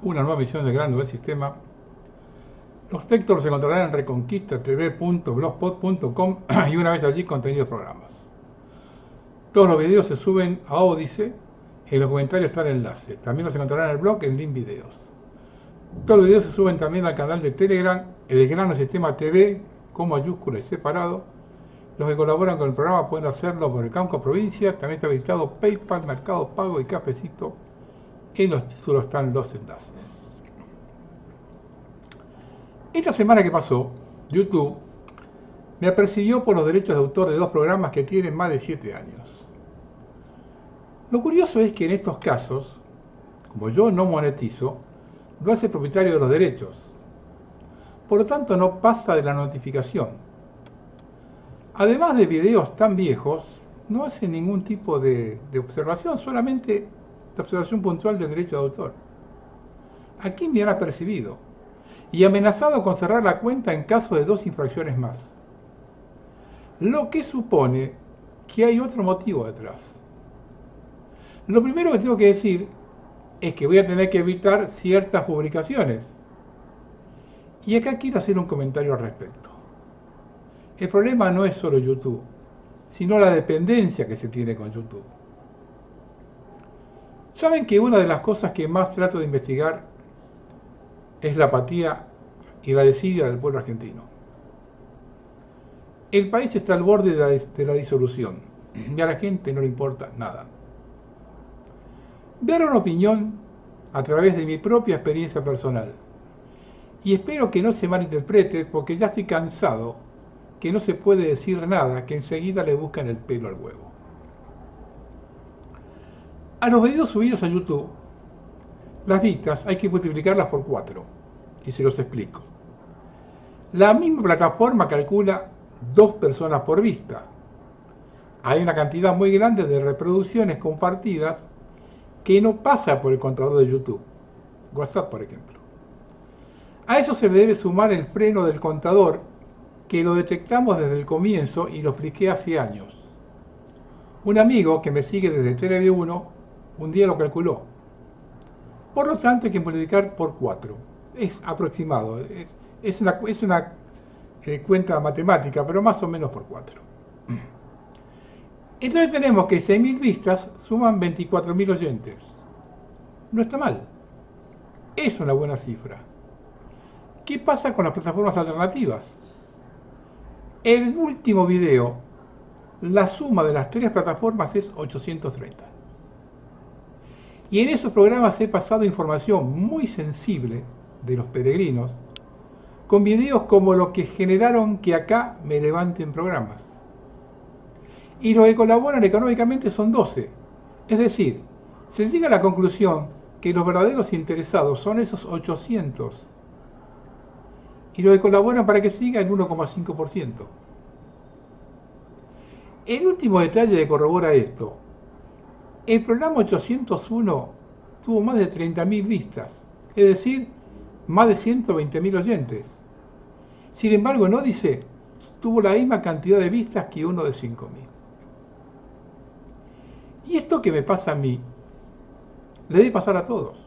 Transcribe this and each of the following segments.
una nueva misión del gran del sistema. Los textos los encontrarán en reconquistatv.blogspot.com y una vez allí contenidos programas. Todos los videos se suben a Odysee, en los comentarios está el enlace. También los encontrarán en el blog en link videos. Todos los videos se suben también al canal de Telegram, el gran sistema TV, con mayúscula y separado. Los que colaboran con el programa pueden hacerlo por el Cauca Provincia. También está habilitado PayPal, Mercado Pago y Cafecito. En los títulos están los enlaces. Esta semana que pasó, YouTube me apercibió por los derechos de autor de dos programas que tienen más de 7 años. Lo curioso es que en estos casos, como yo no monetizo, lo hace el propietario de los derechos. Por lo tanto, no pasa de la notificación. Además de videos tan viejos, no hace ningún tipo de observación, solamente de observación puntual del derecho de autor. Aquí me han apercibido y amenazado con cerrar la cuenta en caso de 2 infracciones más. Lo que supone que hay otro motivo detrás. Lo primero que tengo que decir es que voy a tener que evitar ciertas publicaciones. Y acá quiero hacer un comentario al respecto. El problema no es solo YouTube, sino la dependencia que se tiene con YouTube. Saben que una de las cosas que más trato de investigar es la apatía y la desidia del pueblo argentino. El país está al borde de la disolución y a la gente no le importa nada. Dar una opinión a través de mi propia experiencia personal. Y espero que no se malinterprete porque ya estoy cansado que no se puede decir nada, que enseguida le buscan el pelo al huevo. A los videos subidos a YouTube, las vistas hay que multiplicarlas por 4. Y se los explico. La misma plataforma calcula 2 personas por vista. Hay una cantidad muy grande de reproducciones compartidas que no pasa por el contador de YouTube. WhatsApp, por ejemplo. A eso se le debe sumar el freno del contador, que lo detectamos desde el comienzo y lo expliqué hace años. Un amigo que me sigue desde TV1 un día lo calculó. Por lo tanto hay que multiplicar por 4. Es aproximado, es una cuenta matemática, pero más o menos por 4. Entonces tenemos que 6.000 vistas suman 24.000 oyentes. No está mal. Es una buena cifra. ¿Qué pasa con las plataformas alternativas? El último video, la suma de las 3 plataformas es 830. Y en esos programas he pasado información muy sensible de los peregrinos, con videos como los que generaron que acá me levanten programas. Y los que colaboran económicamente son 12. Es decir, se llega a la conclusión que los verdaderos interesados son esos 800. Y los que colaboran para que siga el 1,5%. El último detalle que corrobora esto. El programa 801 tuvo más de 30.000 vistas, es decir, más de 120.000 oyentes. Sin embargo, no dice, tuvo la misma cantidad de vistas que uno de 5.000. Y esto que me pasa a mí, le debe pasar a todos.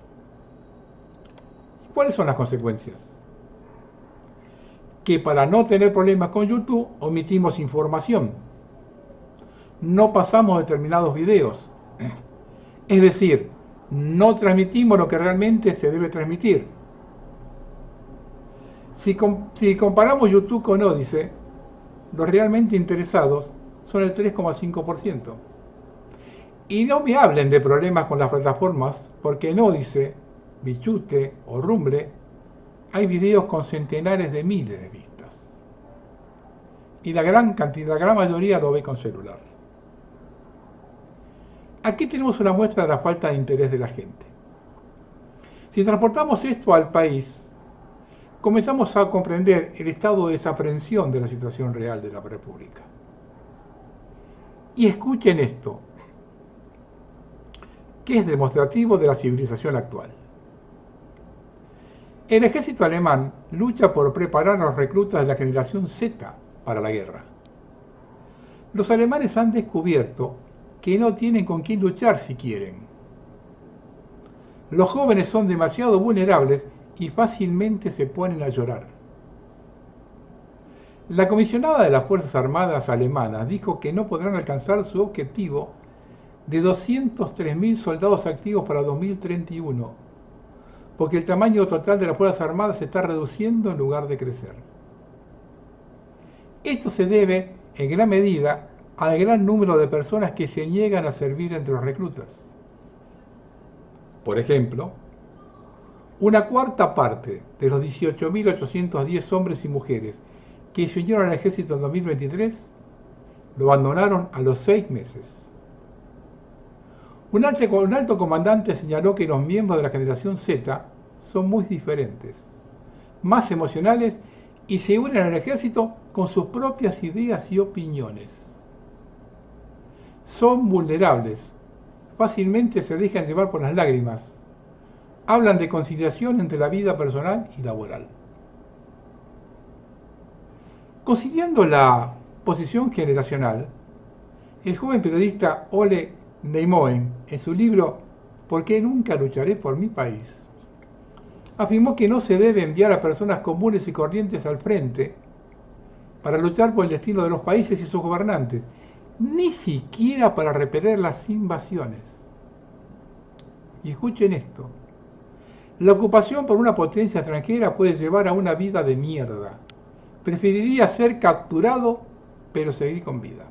¿Cuáles son las consecuencias? Que para no tener problemas con YouTube, omitimos información. No pasamos determinados videos. Es decir, no transmitimos lo que realmente se debe transmitir. Si comparamos YouTube con Odysee, los realmente interesados son el 3,5%. Y no me hablen de problemas con las plataformas, porque en Odysee, Bichute o Rumble hay videos con centenares de miles de vistas. Y la gran mayoría lo ve con celular. Aquí tenemos una muestra de la falta de interés de la gente. Si transportamos esto al país, comenzamos a comprender el estado de desaprensión de la situación real de la República. Y escuchen esto, que es demostrativo de la civilización actual. El ejército alemán lucha por preparar a los reclutas de la generación Z para la guerra. Los alemanes han descubierto que no tienen con quién luchar si quieren. Los jóvenes son demasiado vulnerables y fácilmente se ponen a llorar. La comisionada de las Fuerzas Armadas alemanas dijo que no podrán alcanzar su objetivo de 203.000 soldados activos para 2031, porque el tamaño total de las Fuerzas Armadas se está reduciendo en lugar de crecer. Esto se debe, en gran medida, al gran número de personas que se niegan a servir entre los reclutas. Por ejemplo, una cuarta parte de los 18.810 hombres y mujeres que se unieron al ejército en 2023 lo abandonaron a los 6 meses. Un alto comandante señaló que los miembros de la generación Z son muy diferentes, más emocionales y se unen al ejército con sus propias ideas y opiniones. Son vulnerables, fácilmente se dejan llevar por las lágrimas, hablan de conciliación entre la vida personal y laboral. Conciliando la posición generacional, el joven periodista Ole Neimoen, en su libro ¿Por qué nunca lucharé por mi país?, afirmó que no se debe enviar a personas comunes y corrientes al frente para luchar por el destino de los países y sus gobernantes, ni siquiera para repeler las invasiones. Y escuchen esto: la ocupación por una potencia extranjera puede llevar a una vida de mierda. Preferiría ser capturado, pero seguir con vida.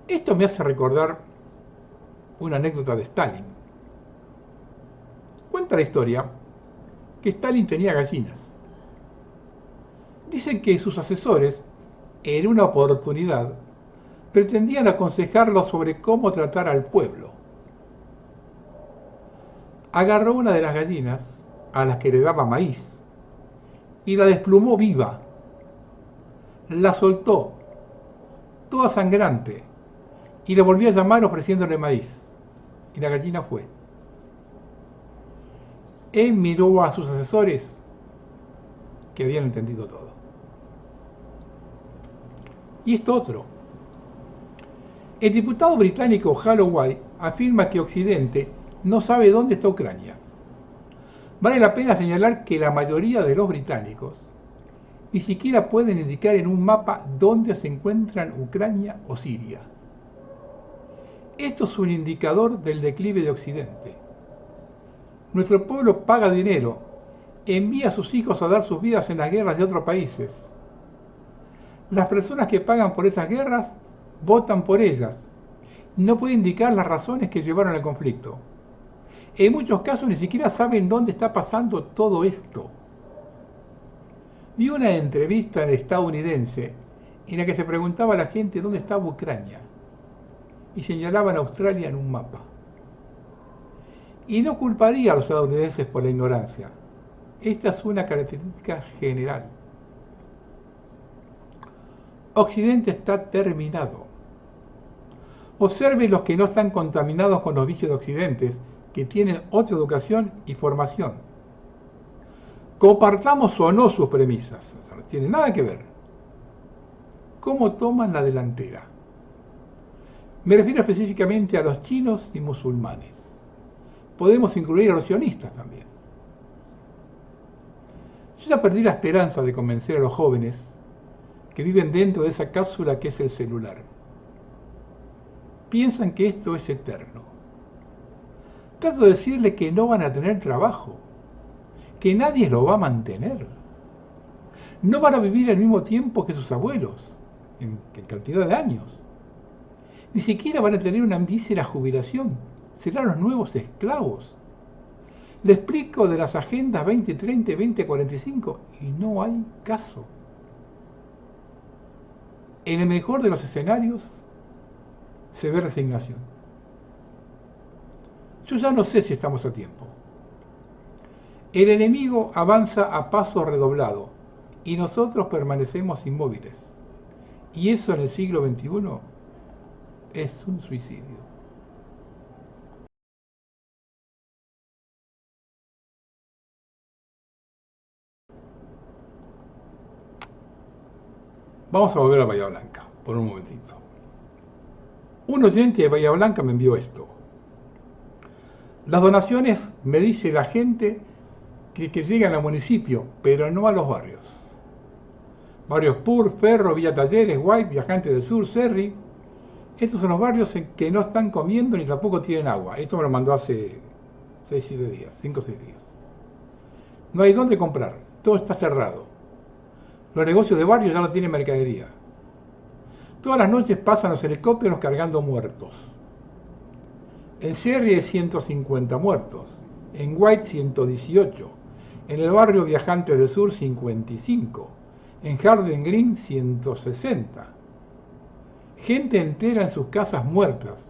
Esto me hace recordar una anécdota de Stalin. Cuenta la historia que Stalin tenía gallinas. Dicen que sus asesores, en una oportunidad, pretendían aconsejarlo sobre cómo tratar al pueblo. Agarró una de las gallinas, a las que le daba maíz, y la desplumó viva. La soltó, toda sangrante, y la volvió a llamar ofreciéndole maíz. Y la gallina fue. Él miró a sus asesores, que habían entendido todo. Y esto otro. El diputado británico Holloway afirma que Occidente no sabe dónde está Ucrania. Vale la pena señalar que la mayoría de los británicos ni siquiera pueden indicar en un mapa dónde se encuentran Ucrania o Siria. Esto es un indicador del declive de Occidente. Nuestro pueblo paga dinero, envía a sus hijos a dar sus vidas en las guerras de otros países. Las personas que pagan por esas guerras votan por ellas. No puede indicar las razones que llevaron al conflicto. En muchos casos ni siquiera saben dónde está pasando todo esto. Vi una entrevista estadounidense en la que se preguntaba a la gente dónde estaba Ucrania y señalaban a Australia en un mapa. Y no culparía a los estadounidenses por la ignorancia. Esta es una característica general. Occidente está terminado. Observen los que no están contaminados con los vicios de Occidente, que tienen otra educación y formación. Compartamos o no sus premisas, no tiene nada que ver. ¿Cómo toman la delantera? Me refiero específicamente a los chinos y musulmanes. Podemos incluir a los sionistas también. Yo ya perdí la esperanza de convencer a los jóvenes que viven dentro de esa cápsula que es el celular. Piensan que esto es eterno. Trato de decirles que no van a tener trabajo, que nadie lo va a mantener. No van a vivir al mismo tiempo que sus abuelos, en cantidad de años. Ni siquiera van a tener una mísera jubilación. Serán los nuevos esclavos. Le explico de las agendas 2030 y 2045 y no hay caso. En el mejor de los escenarios se ve resignación. Yo ya no sé si estamos a tiempo. El enemigo avanza a paso redoblado y nosotros permanecemos inmóviles. Y eso en el siglo XXI es un suicidio. Vamos a volver a Bahía Blanca, por un momentito. Un oyente de Bahía Blanca me envió esto. Las donaciones, me dice la gente, que llegan al municipio, pero no a los barrios. Barrios Pur, Ferro, Villa Talleres, White, Viajantes del Sur, Serri. Estos son los barrios en que no están comiendo ni tampoco tienen agua. Esto me lo mandó hace 6-7 días, 5 o 6 días. No hay dónde comprar, todo está cerrado. Los negocios de barrio ya no tienen mercadería. Todas las noches pasan los helicópteros cargando muertos. En Serri hay 150 muertos, en White 118, en el barrio Viajantes del Sur 55, en Garden Green 160. Gente entera en sus casas muertas.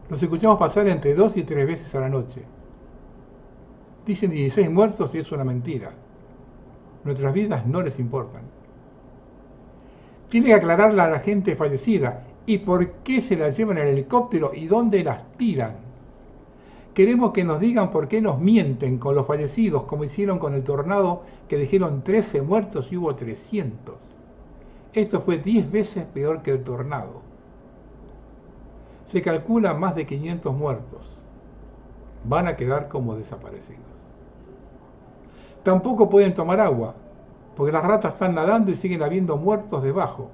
Los escuchamos pasar entre 2 y 3 veces a la noche. Dicen 16 muertos y es una mentira. Nuestras vidas no les importan. Tiene que aclararle a la gente fallecida y por qué se la llevan en el helicóptero y dónde las tiran. Queremos que nos digan por qué nos mienten con los fallecidos, como hicieron con el tornado que dijeron 13 muertos y hubo 300. Esto fue 10 veces peor que el tornado. Se calcula más de 500 muertos. Van a quedar como desaparecidos. Tampoco pueden tomar agua, porque las ratas están nadando y siguen habiendo muertos debajo.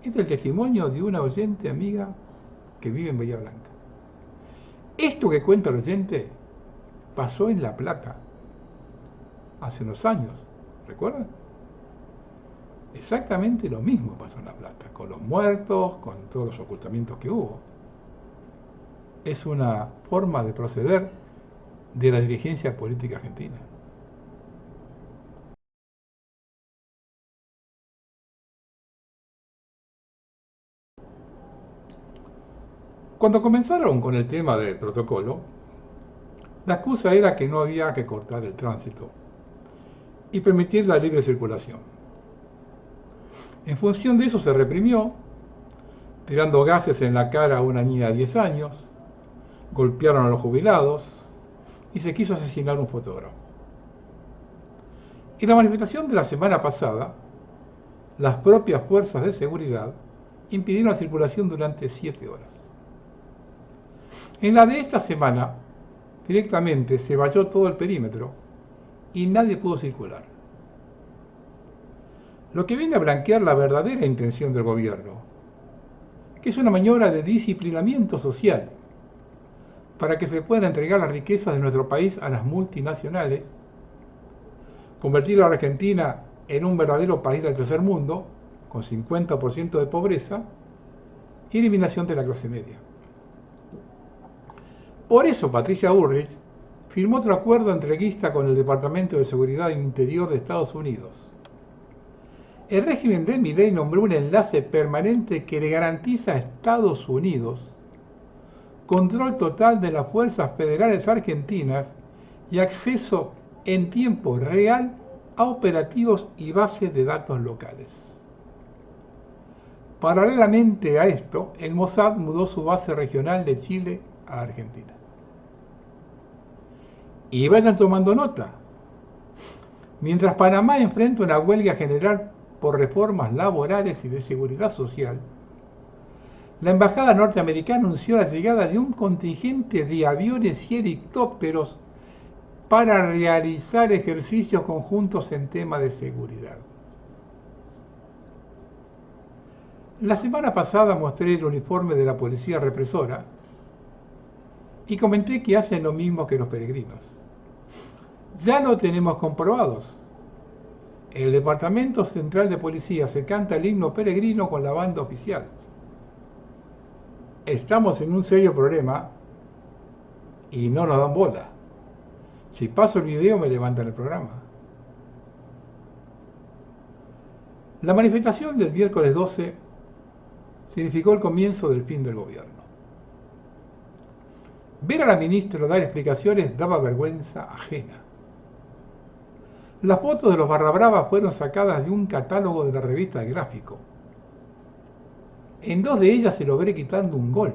Este es el testimonio de una oyente amiga que vive en Bahía Blanca. Esto que cuenta el oyente pasó en La Plata hace unos años, ¿recuerdan? Exactamente lo mismo pasó en La Plata, con los muertos, con todos los ocultamientos que hubo. Es una forma de proceder de la dirigencia política argentina. Cuando comenzaron con el tema del protocolo, la excusa era que no había que cortar el tránsito y permitir la libre circulación. En función de eso se reprimió, tirando gases en la cara a una niña de 10 años, golpearon a los jubilados y se quiso asesinar a un fotógrafo. En la manifestación de la semana pasada, las propias fuerzas de seguridad impidieron la circulación durante 7 horas. En la de esta semana, directamente se valló todo el perímetro y nadie pudo circular. Lo que viene a blanquear la verdadera intención del gobierno, que es una maniobra de disciplinamiento social para que se puedan entregar las riquezas de nuestro país a las multinacionales, convertir a la Argentina en un verdadero país del tercer mundo, con 50% de pobreza y eliminación de la clase media. Por eso Patricia Bullrich firmó otro acuerdo entreguista con el Departamento de Seguridad Interior de Estados Unidos. El régimen de Milei nombró un enlace permanente que le garantiza a Estados Unidos control total de las fuerzas federales argentinas y acceso en tiempo real a operativos y bases de datos locales. Paralelamente a esto, el Mossad mudó su base regional de Chile a Argentina. Y vayan tomando nota. Mientras Panamá enfrenta una huelga general por reformas laborales y de seguridad social, la embajada norteamericana anunció la llegada de un contingente de aviones y helicópteros para realizar ejercicios conjuntos en tema de seguridad. La semana pasada mostré el uniforme de la policía represora y comenté que hacen lo mismo que los peregrinos. Ya lo tenemos comprobados. El Departamento Central de Policía se canta el himno peregrino con la banda oficial. Estamos en un serio problema y no nos dan bola. Si paso el video me levantan el programa. La manifestación del miércoles 12 significó el comienzo del fin del gobierno. Ver a la ministra dar explicaciones daba vergüenza ajena. Las fotos de los barra bravas fueron sacadas de un catálogo de la revista El Gráfico. En 2 de ellas se logró quitando un gol.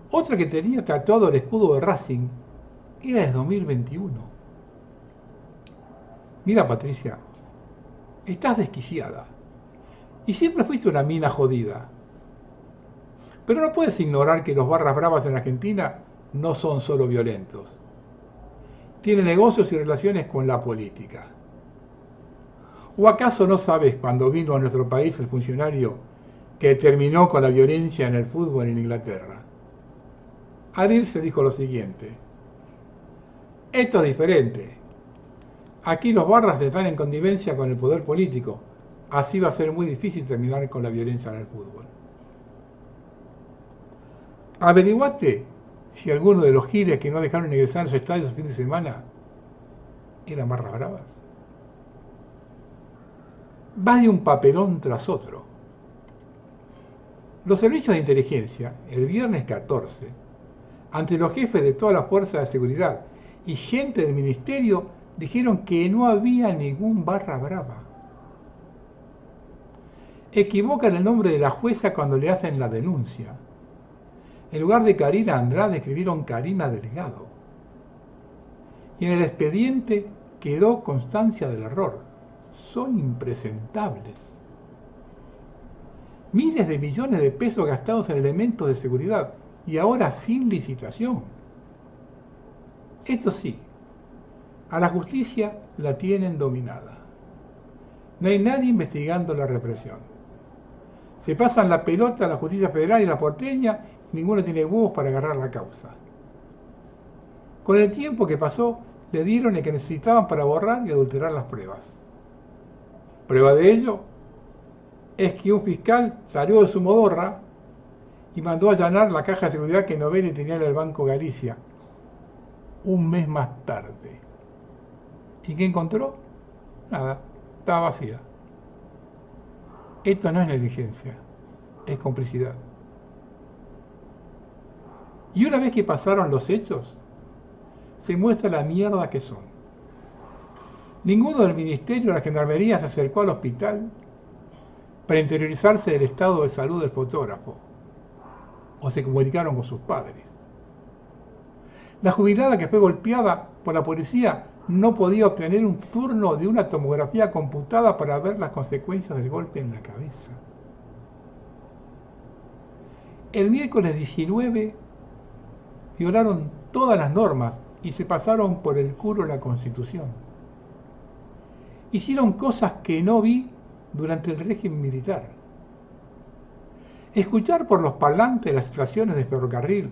Otra que tenía tatuado el escudo de Racing era de 2021. Mira, Patricia, estás desquiciada y siempre fuiste una mina jodida. Pero no puedes ignorar que los barras bravas en Argentina no son solo violentos. Tienen negocios y relaciones con la política. ¿O acaso no sabes cuando vino a nuestro país el funcionario que terminó con la violencia en el fútbol en Inglaterra? Al irse dijo lo siguiente: esto es diferente. Aquí los barras están en connivencia con el poder político. Así va a ser muy difícil terminar con la violencia en el fútbol. Averiguate si alguno de los giles que no dejaron ingresar a los estadios el fin de semana eran barras bravas. Va de un papelón tras otro. Los servicios de inteligencia, el viernes 14, ante los jefes de todas las fuerzas de seguridad y gente del ministerio, dijeron que no había ningún barra brava. Equivocan el nombre de la jueza cuando le hacen la denuncia. En lugar de Karina Andrade escribieron Karina Delgado. Y en el expediente quedó constancia del error. Son impresentables. Miles de millones de pesos gastados en elementos de seguridad y ahora sin licitación. Esto sí, a la justicia la tienen dominada. No hay nadie investigando la represión. Se pasan la pelota a la justicia federal y la porteña, y ninguno tiene huevos para agarrar la causa. Con el tiempo que pasó, le dieron el que necesitaban para borrar y adulterar las pruebas. Prueba de ello es que un fiscal salió de su modorra y mandó a allanar la caja de seguridad que Novelli tenía en el Banco Galicia un mes más tarde. ¿Y qué encontró? Nada, estaba vacía. Esto no es negligencia, es complicidad. Y una vez que pasaron los hechos, se muestra la mierda que son. Ninguno del ministerio de la gendarmería se acercó al hospital para interiorizarse del estado de salud del fotógrafo, o se comunicaron con sus padres. La jubilada que fue golpeada por la policía no podía obtener un turno de una tomografía computada para ver las consecuencias del golpe en la cabeza. El miércoles 19 violaron todas las normas y se pasaron por el culo la Constitución. Hicieron cosas que no vi durante el régimen militar. Escuchar por los parlantes las estaciones de ferrocarril,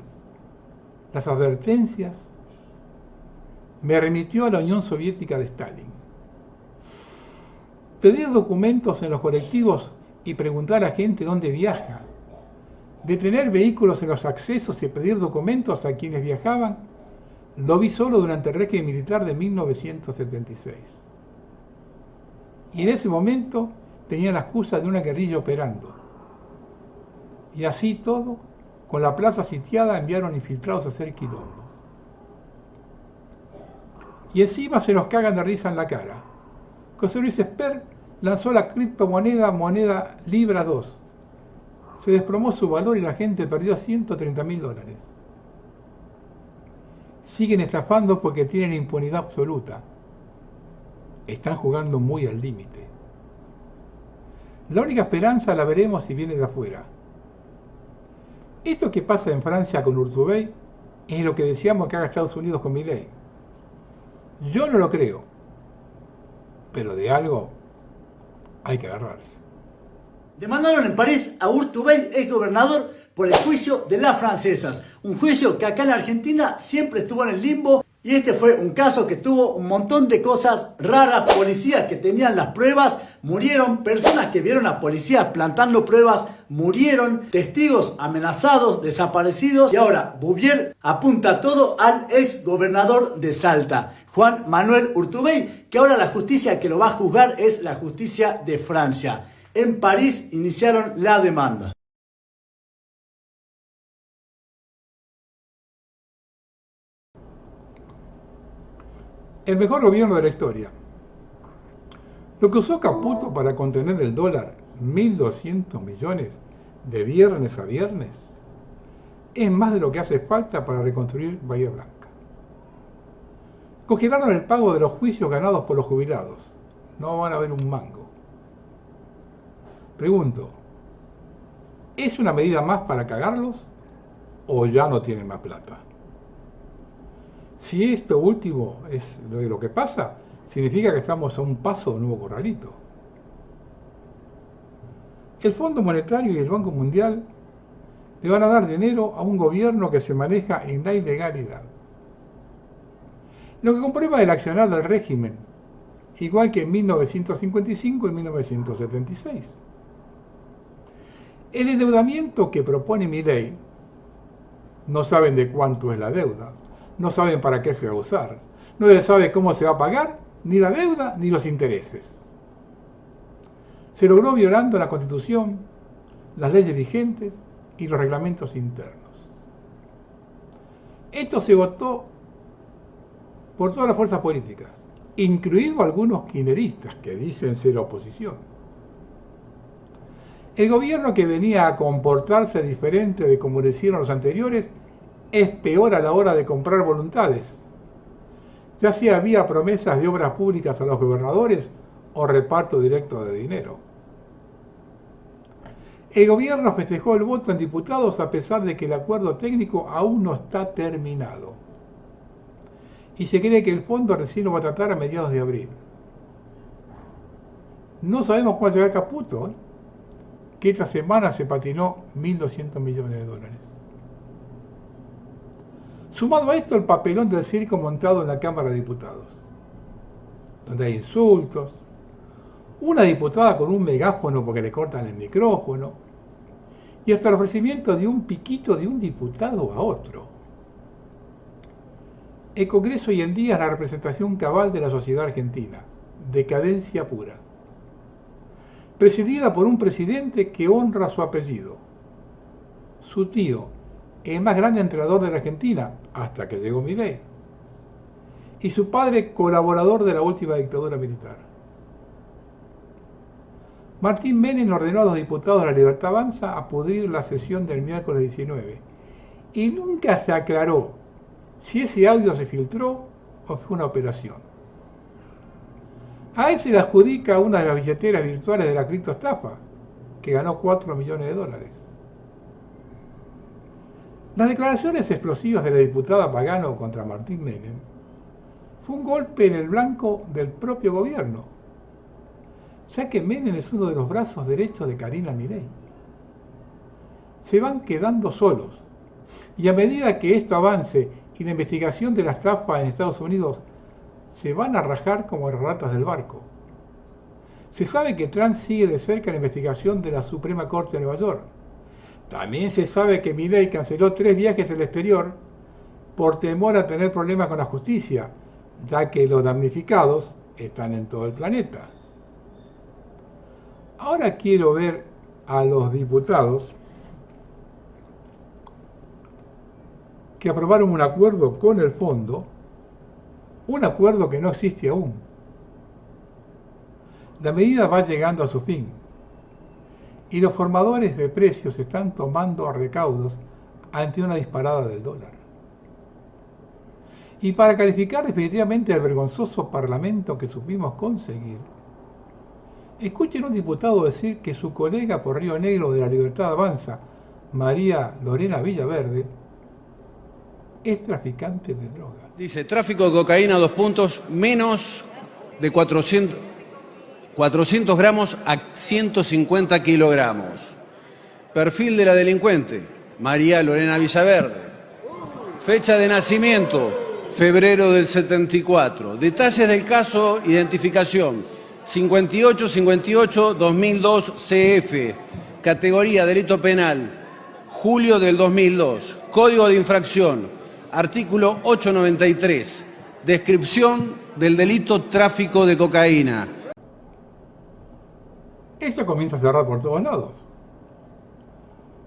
las advertencias, me remitió a la Unión Soviética de Stalin. Pedir documentos en los colectivos y preguntar a la gente dónde viaja, detener vehículos en los accesos y pedir documentos a quienes viajaban, lo vi solo durante el régimen militar de 1976. Y en ese momento tenía la excusa de una guerrilla operando. Y así todo, con la plaza sitiada, enviaron infiltrados a hacer quilombo. Y encima se nos cagan de risa en la cara. José Luis Esper lanzó la criptomoneda moneda Libra 2. Se desplomó su valor y la gente perdió $130.000. Siguen estafando porque tienen impunidad absoluta. Están jugando muy al límite. La única esperanza la veremos si viene de afuera. Esto que pasa en Francia con Urtubey es lo que decíamos que haga Estados Unidos con Milei. Yo no lo creo, pero de algo hay que agarrarse. Demandaron en París a Urtubey, el gobernador, por el juicio de las francesas. Un juicio que acá en la Argentina siempre estuvo en el limbo. Y este fue un caso que tuvo un montón de cosas raras. Policías que tenían las pruebas murieron. Personas que vieron a policías plantando pruebas murieron. Testigos amenazados, desaparecidos. Y ahora Bouvier apunta todo al ex gobernador de Salta, Juan Manuel Urtubey, que ahora la justicia que lo va a juzgar es la justicia de Francia. En París iniciaron la demanda. El mejor gobierno de la historia. Lo que usó Caputo para contener el dólar, 1.200 millones, de viernes a viernes, es más de lo que hace falta para reconstruir Bahía Blanca. Congelaron el pago de los juicios ganados por los jubilados. No van a ver un mango. Pregunto, ¿Es una medida más para cagarlos o ya no tienen más plata? Si esto último es lo que pasa, significa que estamos a un paso de un nuevo corralito. El Fondo Monetario y el Banco Mundial le van a dar dinero a un gobierno que se maneja en la ilegalidad. Lo que comprueba el accionar del régimen, igual que en 1955 y 1976. El endeudamiento que propone Milei, no saben de cuánto es la deuda, no saben para qué se va a usar, no se sabe cómo se va a pagar, ni la deuda ni los intereses. Se logró violando la Constitución, las leyes vigentes y los reglamentos internos. Esto se votó por todas las fuerzas políticas, incluidos algunos kirchneristas que dicen ser oposición. El gobierno que venía a comportarse diferente de como lo hicieron los anteriores es peor a la hora de comprar voluntades, ya sea había promesas de obras públicas a los gobernadores o reparto directo de dinero. El gobierno festejó el voto en diputados a pesar de que el acuerdo técnico aún no está terminado. Y se cree que el fondo recién lo va a tratar a mediados de abril. No sabemos cuándo llegará Caputo, que esta semana se patinó 1.200 millones de dólares. Sumado a esto el papelón del circo montado en la Cámara de Diputados, donde hay insultos, una diputada con un megáfono porque le cortan el micrófono, y hasta el ofrecimiento de un piquito de un diputado a otro. El Congreso hoy en día es la representación cabal de la sociedad argentina, decadencia pura, presidida por un presidente que honra su apellido, su tío, el más grande entrenador de la Argentina, hasta que llegó Milei, y su padre colaborador de la última dictadura militar. Martín Menem ordenó a los diputados de la Libertad Avanza a pudrir la sesión del miércoles 19, y nunca se aclaró si ese audio se filtró o fue una operación. A él se le adjudica una de las billeteras virtuales de la criptoestafa, que ganó 4 millones de dólares. Las declaraciones explosivas de la diputada Pagano contra Martín Menem fue un golpe en el blanco del propio gobierno, ya que Menem es uno de los brazos derechos de Karina Milei. Se van quedando solos, y a medida que esto avance y la investigación de la estafa en Estados Unidos, se van a rajar como ratas del barco. Se sabe que Trump sigue de cerca la investigación de la Suprema Corte de Nueva York. También se sabe que Milei canceló 3 viajes al exterior por temor a tener problemas con la justicia, ya que los damnificados están en todo el planeta. Ahora quiero ver a los diputados que aprobaron un acuerdo con el fondo, un acuerdo que no existe aún. La medida va llegando a su fin y los formadores de precios están tomando recaudos ante una disparada del dólar. Y para calificar definitivamente el vergonzoso parlamento que supimos conseguir, escuchen a un diputado decir que su colega por Río Negro de la Libertad Avanza, María Lorena Villaverde, es traficante de drogas. Dice, tráfico de cocaína, 2 puntos, menos de 400 gramos a 150 kilogramos. Perfil de la delincuente, María Lorena Villaverde. Fecha de nacimiento, febrero del 74. Detalles del caso, identificación, 58-58-2002 CF. Categoría, delito penal, julio del 2002. Código de infracción, artículo 893, descripción del delito tráfico de cocaína. Esto comienza a cerrar por todos lados.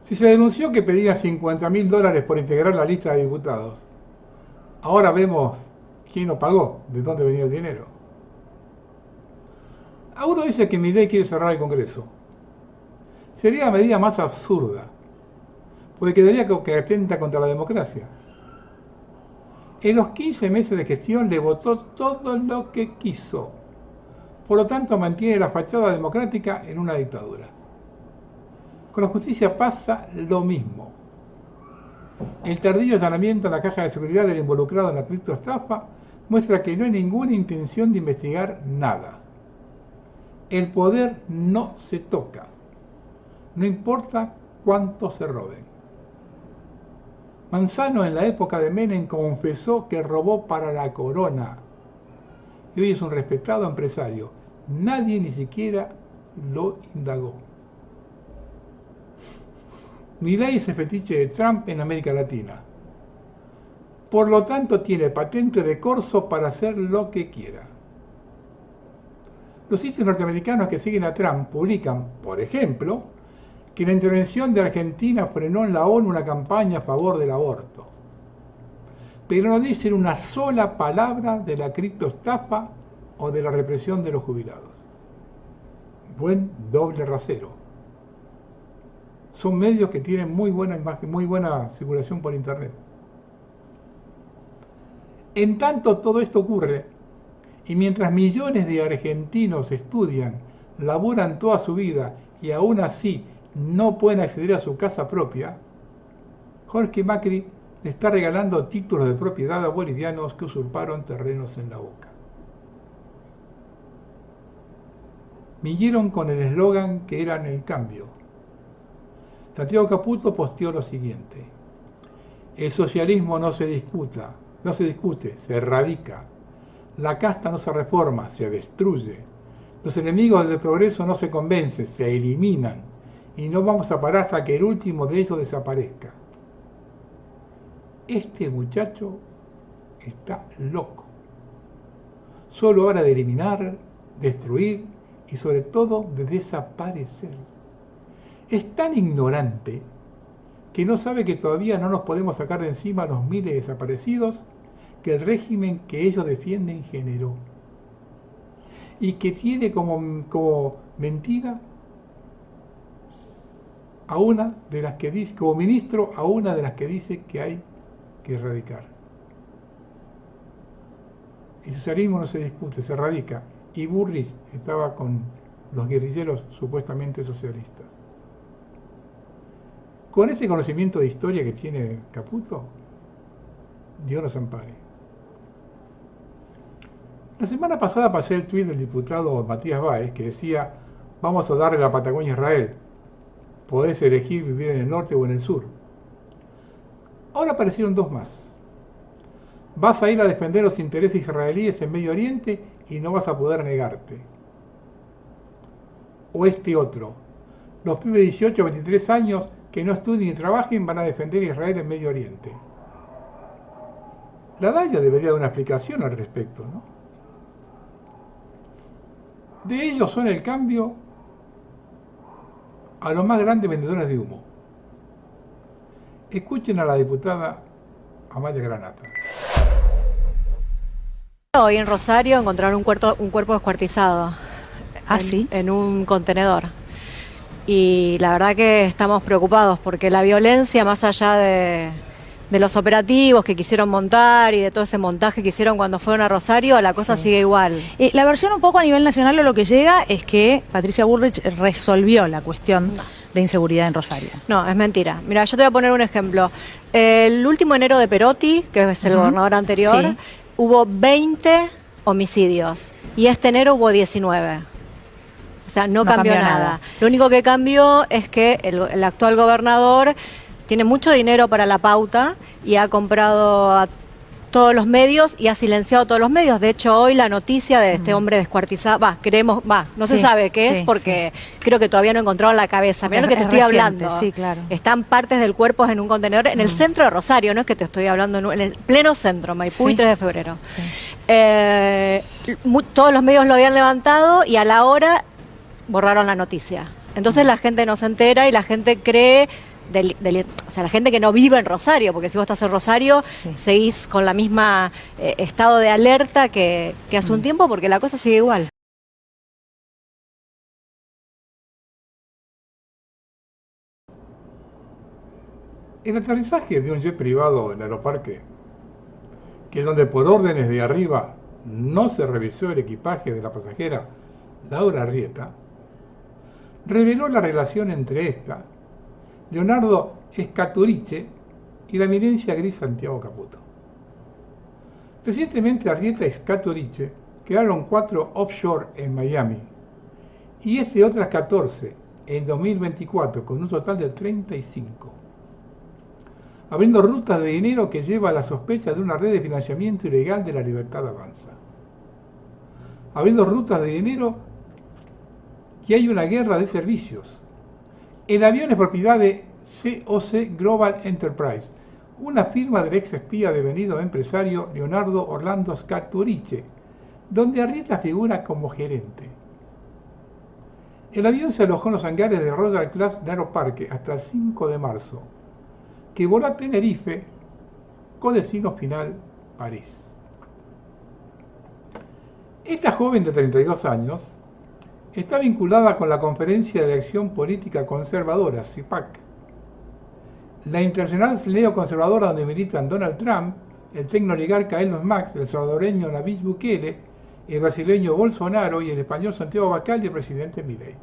Si se denunció que pedía $50.000 por integrar la lista de diputados, ahora vemos quién lo pagó, de dónde venía el dinero. Uno dice que Milei quiere cerrar el Congreso. Sería la medida más absurda, porque quedaría que atenta contra la democracia. En los 15 meses de gestión le votó todo lo que quiso. Por lo tanto, mantiene la fachada democrática en una dictadura. Con la justicia pasa lo mismo. El tardío allanamiento a la caja de seguridad del involucrado en la criptoestafa muestra que no hay ninguna intención de investigar nada. El poder no se toca, no importa cuánto se roben. Manzano en la época de Menem confesó que robó para la corona y hoy es un respetado empresario. Nadie ni siquiera lo indagó. Milei es el fetiche de Trump en América Latina. Por lo tanto, tiene patente de corso para hacer lo que quiera. Los sitios norteamericanos que siguen a Trump publican, por ejemplo, que la intervención de Argentina frenó en la ONU una campaña a favor del aborto. Pero no dicen una sola palabra de la criptoestafa o de la represión de los jubilados. Buen doble rasero. Son medios que tienen muy buena imagen, muy buena circulación por internet. En tanto todo esto ocurre, y mientras millones de argentinos estudian, laburan toda su vida y aún así no pueden acceder a su casa propia, Jorge Macri le está regalando títulos de propiedad a bolivianos que usurparon terrenos en la Boca. Vinieron con el eslogan que eran el cambio. Santiago Caputo posteó lo siguiente: el socialismo no se discute, se erradica. La casta no se reforma, se destruye. Los enemigos del progreso no se convencen, se eliminan. Y no vamos a parar hasta que el último de ellos desaparezca. Este muchacho está loco. Solo habla de eliminar, destruir y sobre todo de desaparecer. Es tan ignorante que no sabe que todavía no nos podemos sacar de encima a los miles de desaparecidos que el régimen que ellos defienden generó. Y que tiene como mentira a una de las que dice, como ministro, a una de las que dice que hay que erradicar. El socialismo no se discute, se erradica. Y Burrich estaba con los guerrilleros supuestamente socialistas. Con ese conocimiento de historia que tiene Caputo, Dios nos ampare. La semana pasada pasé el tuit del diputado Matías Báez que decía: vamos a darle la Patagonia a Israel. Podés elegir vivir en el norte o en el sur. Ahora aparecieron dos más. Vas a ir a defender los intereses israelíes en Medio Oriente y no vas a poder negarte. O este otro. Los pibes de 18 o 23 años que no estudien ni trabajen van a defender a Israel en Medio Oriente. La DAIA debería dar una explicación al respecto, ¿no? De ellos son el cambio a los más grandes vendedores de humo. Escuchen a la diputada Amalia Granata. Hoy en Rosario encontraron un cuerpo descuartizado. ¿Sí? En un contenedor. Y la verdad que estamos preocupados porque la violencia, más allá de los operativos que quisieron montar y de todo ese montaje que hicieron cuando fueron a Rosario, la cosa sigue igual. La versión un poco a nivel nacional lo que llega es que Patricia Bullrich resolvió la cuestión de inseguridad en Rosario. No, es mentira. Mira, yo te voy a poner un ejemplo. El último enero de Perotti, que es el gobernador anterior, sí, hubo 20 homicidios y este enero hubo 19. O sea, no cambió nada. Lo único que cambió es que el actual gobernador tiene mucho dinero para la pauta y ha comprado a todos los medios y ha silenciado a todos los medios. De hecho, hoy la noticia de este hombre descuartizado, no se sabe qué es porque creo que todavía no encontraron la cabeza. Mirá lo que te estoy hablando. Sí, claro. Están partes del cuerpo en un contenedor en el centro de Rosario, no es que te estoy hablando en el pleno centro, Maipú y 3 de febrero. Sí. Todos los medios lo habían levantado y a la hora borraron la noticia. Entonces la gente no se entera y la gente cree, o sea, la gente que no vive en Rosario, porque si vos estás en Rosario, seguís con la misma estado de alerta que hace un tiempo, porque la cosa sigue igual. El aterrizaje de un jet privado en Aeroparque, que es donde por órdenes de arriba no se revisó el equipaje de la pasajera Laura Arrieta, reveló la relación entre esta Leonardo Scaturice y la eminencia gris Santiago Caputo. Recientemente Arrieta y Scaturice crearon 4 offshore en Miami y otras 14 en 2024 con un total de 35, abriendo rutas de dinero que lleva a la sospecha de una red de financiamiento ilegal de La Libertad Avanza. Abriendo rutas de dinero y hay una guerra de servicios. El avión es propiedad de COC Global Enterprise, una firma del ex espía devenido empresario Leonardo Orlando Scaturice, donde Arrieta figura como gerente. El avión se alojó en los hangares de Royal Class Naro Parque hasta el 5 de marzo, que voló a Tenerife con destino final París. Esta joven de 32 años está vinculada con la Conferencia de Acción Política Conservadora, CIPAC, la internacional neoconservadora donde militan Donald Trump, el tecnooligarca Elon Musk, el salvadoreño Nayib Bukele, el brasileño Bolsonaro y el español Santiago Abascal y el presidente Milei.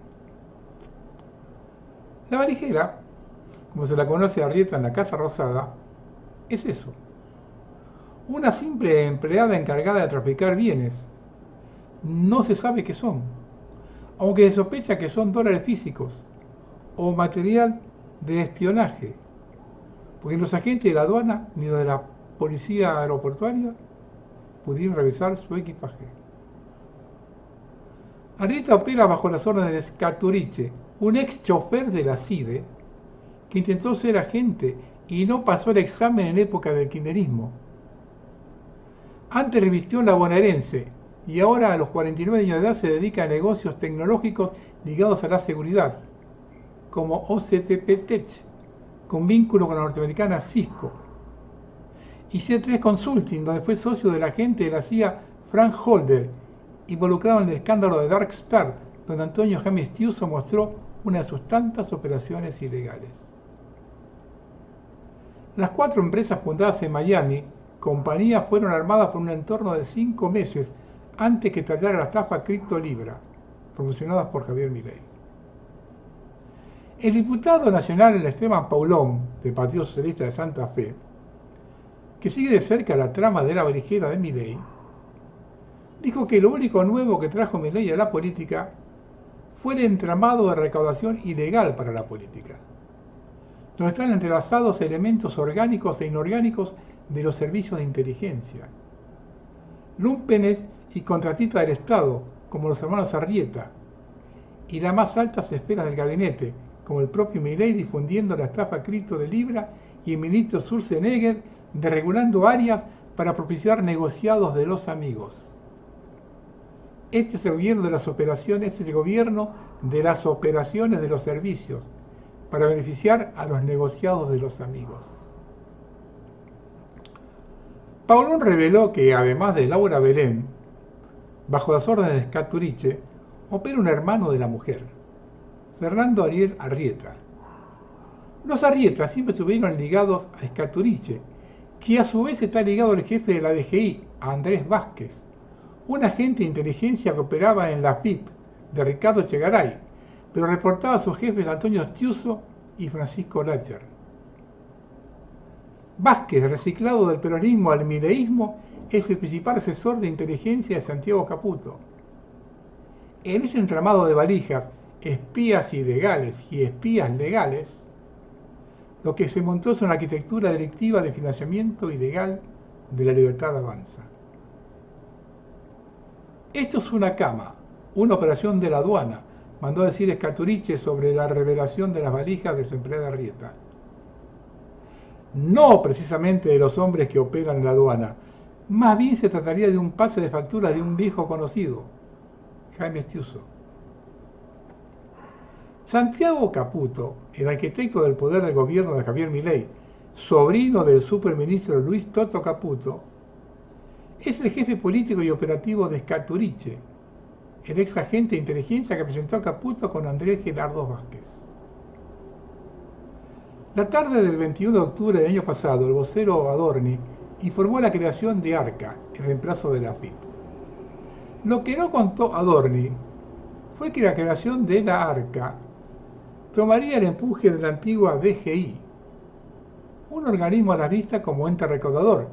La valijera, como se la conoce a Arrieta en la Casa Rosada, es eso. Una simple empleada encargada de traficar bienes. No se sabe qué son, aunque se sospecha que son dólares físicos o material de espionaje, porque los agentes de la aduana ni de la policía aeroportuaria pudieron revisar su equipaje. Arrieta opera bajo las órdenes de Scaturice, un ex chofer de la CIDE que intentó ser agente y no pasó el examen en época del kirchnerismo. Antes revistió en la bonaerense y ahora a los 49 años de edad se dedica a negocios tecnológicos ligados a la seguridad, como OCTP Tech, con vínculo con la norteamericana Cisco, y C3 Consulting, donde fue socio del agente de la CIA Frank Holder, involucrado en el escándalo de Dark Star, donde Antonio James Tiuso mostró una de sus tantas operaciones ilegales. Las 4 empresas fundadas en Miami, compañías fueron armadas por un entorno de 5 meses antes que estallara la estafa Cripto Libra, promocionadas por Javier Milei. El diputado nacional Esteban Paulón, del Partido Socialista de Santa Fe, que sigue de cerca la trama de la valijera de Milei, dijo que lo único nuevo que trajo Milei a la política fue el entramado de recaudación ilegal para la política, donde están entrelazados elementos orgánicos e inorgánicos de los servicios de inteligencia, lúmpenes y contratistas del Estado, como los hermanos Arrieta, y las más altas esferas del gabinete, como el propio Milei difundiendo la estafa cripto de Libra y el ministro Schwarzenegger desregulando áreas para propiciar negociados de los amigos. Este es el gobierno de las operaciones, este es el gobierno de las operaciones de los servicios, para beneficiar a los negociados de los amigos. Paulón reveló que, además de Laura Belén, bajo las órdenes de Scaturice, opera un hermano de la mujer, Fernando Ariel Arrieta. Los Arrieta siempre estuvieron ligados a Scaturice, que a su vez está ligado al jefe de la DGI, a Andrés Vázquez, un agente de inteligencia que operaba en la FIP de Ricardo Echegaray, pero reportaba a sus jefes Antonio Tiuso y Francisco Lacher. Vázquez, reciclado del peronismo al mileísmo, es el principal asesor de inteligencia de Santiago Caputo. En ese entramado de valijas, espías ilegales y espías legales, lo que se montó es una arquitectura delictiva de financiamiento ilegal de La Libertad Avanza. Esto es una cama, una operación de la aduana, mandó decir Scaturice sobre la revelación de las valijas de su empleada Arrieta. No precisamente de los hombres que operan en la aduana, más bien se trataría de un pase de factura de un viejo conocido, Jaime Tiuso. Santiago Caputo, el arquitecto del poder del gobierno de Javier Milei, sobrino del superministro Luis Toto Caputo, es el jefe político y operativo de Scaturice, el ex agente de inteligencia que presentó a Caputo con Andrés Gerardo Vázquez. La tarde del 21 de octubre del año pasado, el vocero Adorni informó la creación de ARCA, en reemplazo de la FIP. Lo que no contó Adorni fue que la creación de la ARCA tomaría el empuje de la antigua DGI, un organismo a la vista como ente recaudador,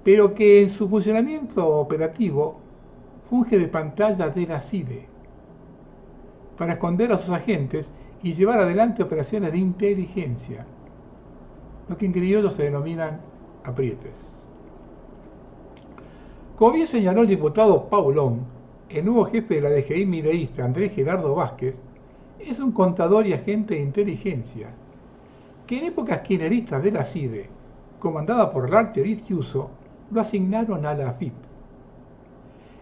pero que en su funcionamiento operativo funge de pantalla de la CIDE, para esconder a sus agentes y llevar adelante operaciones de inteligencia, lo que en criollo se denominan aprietes. Como bien señaló el diputado Paulón, el nuevo jefe de la DGI mileísta, Andrés Gerardo Vázquez, es un contador y agente de inteligencia, que en épocas kirchneristas de la CIDE, comandada por Larcher y Tiuso, lo asignaron a la AFIP.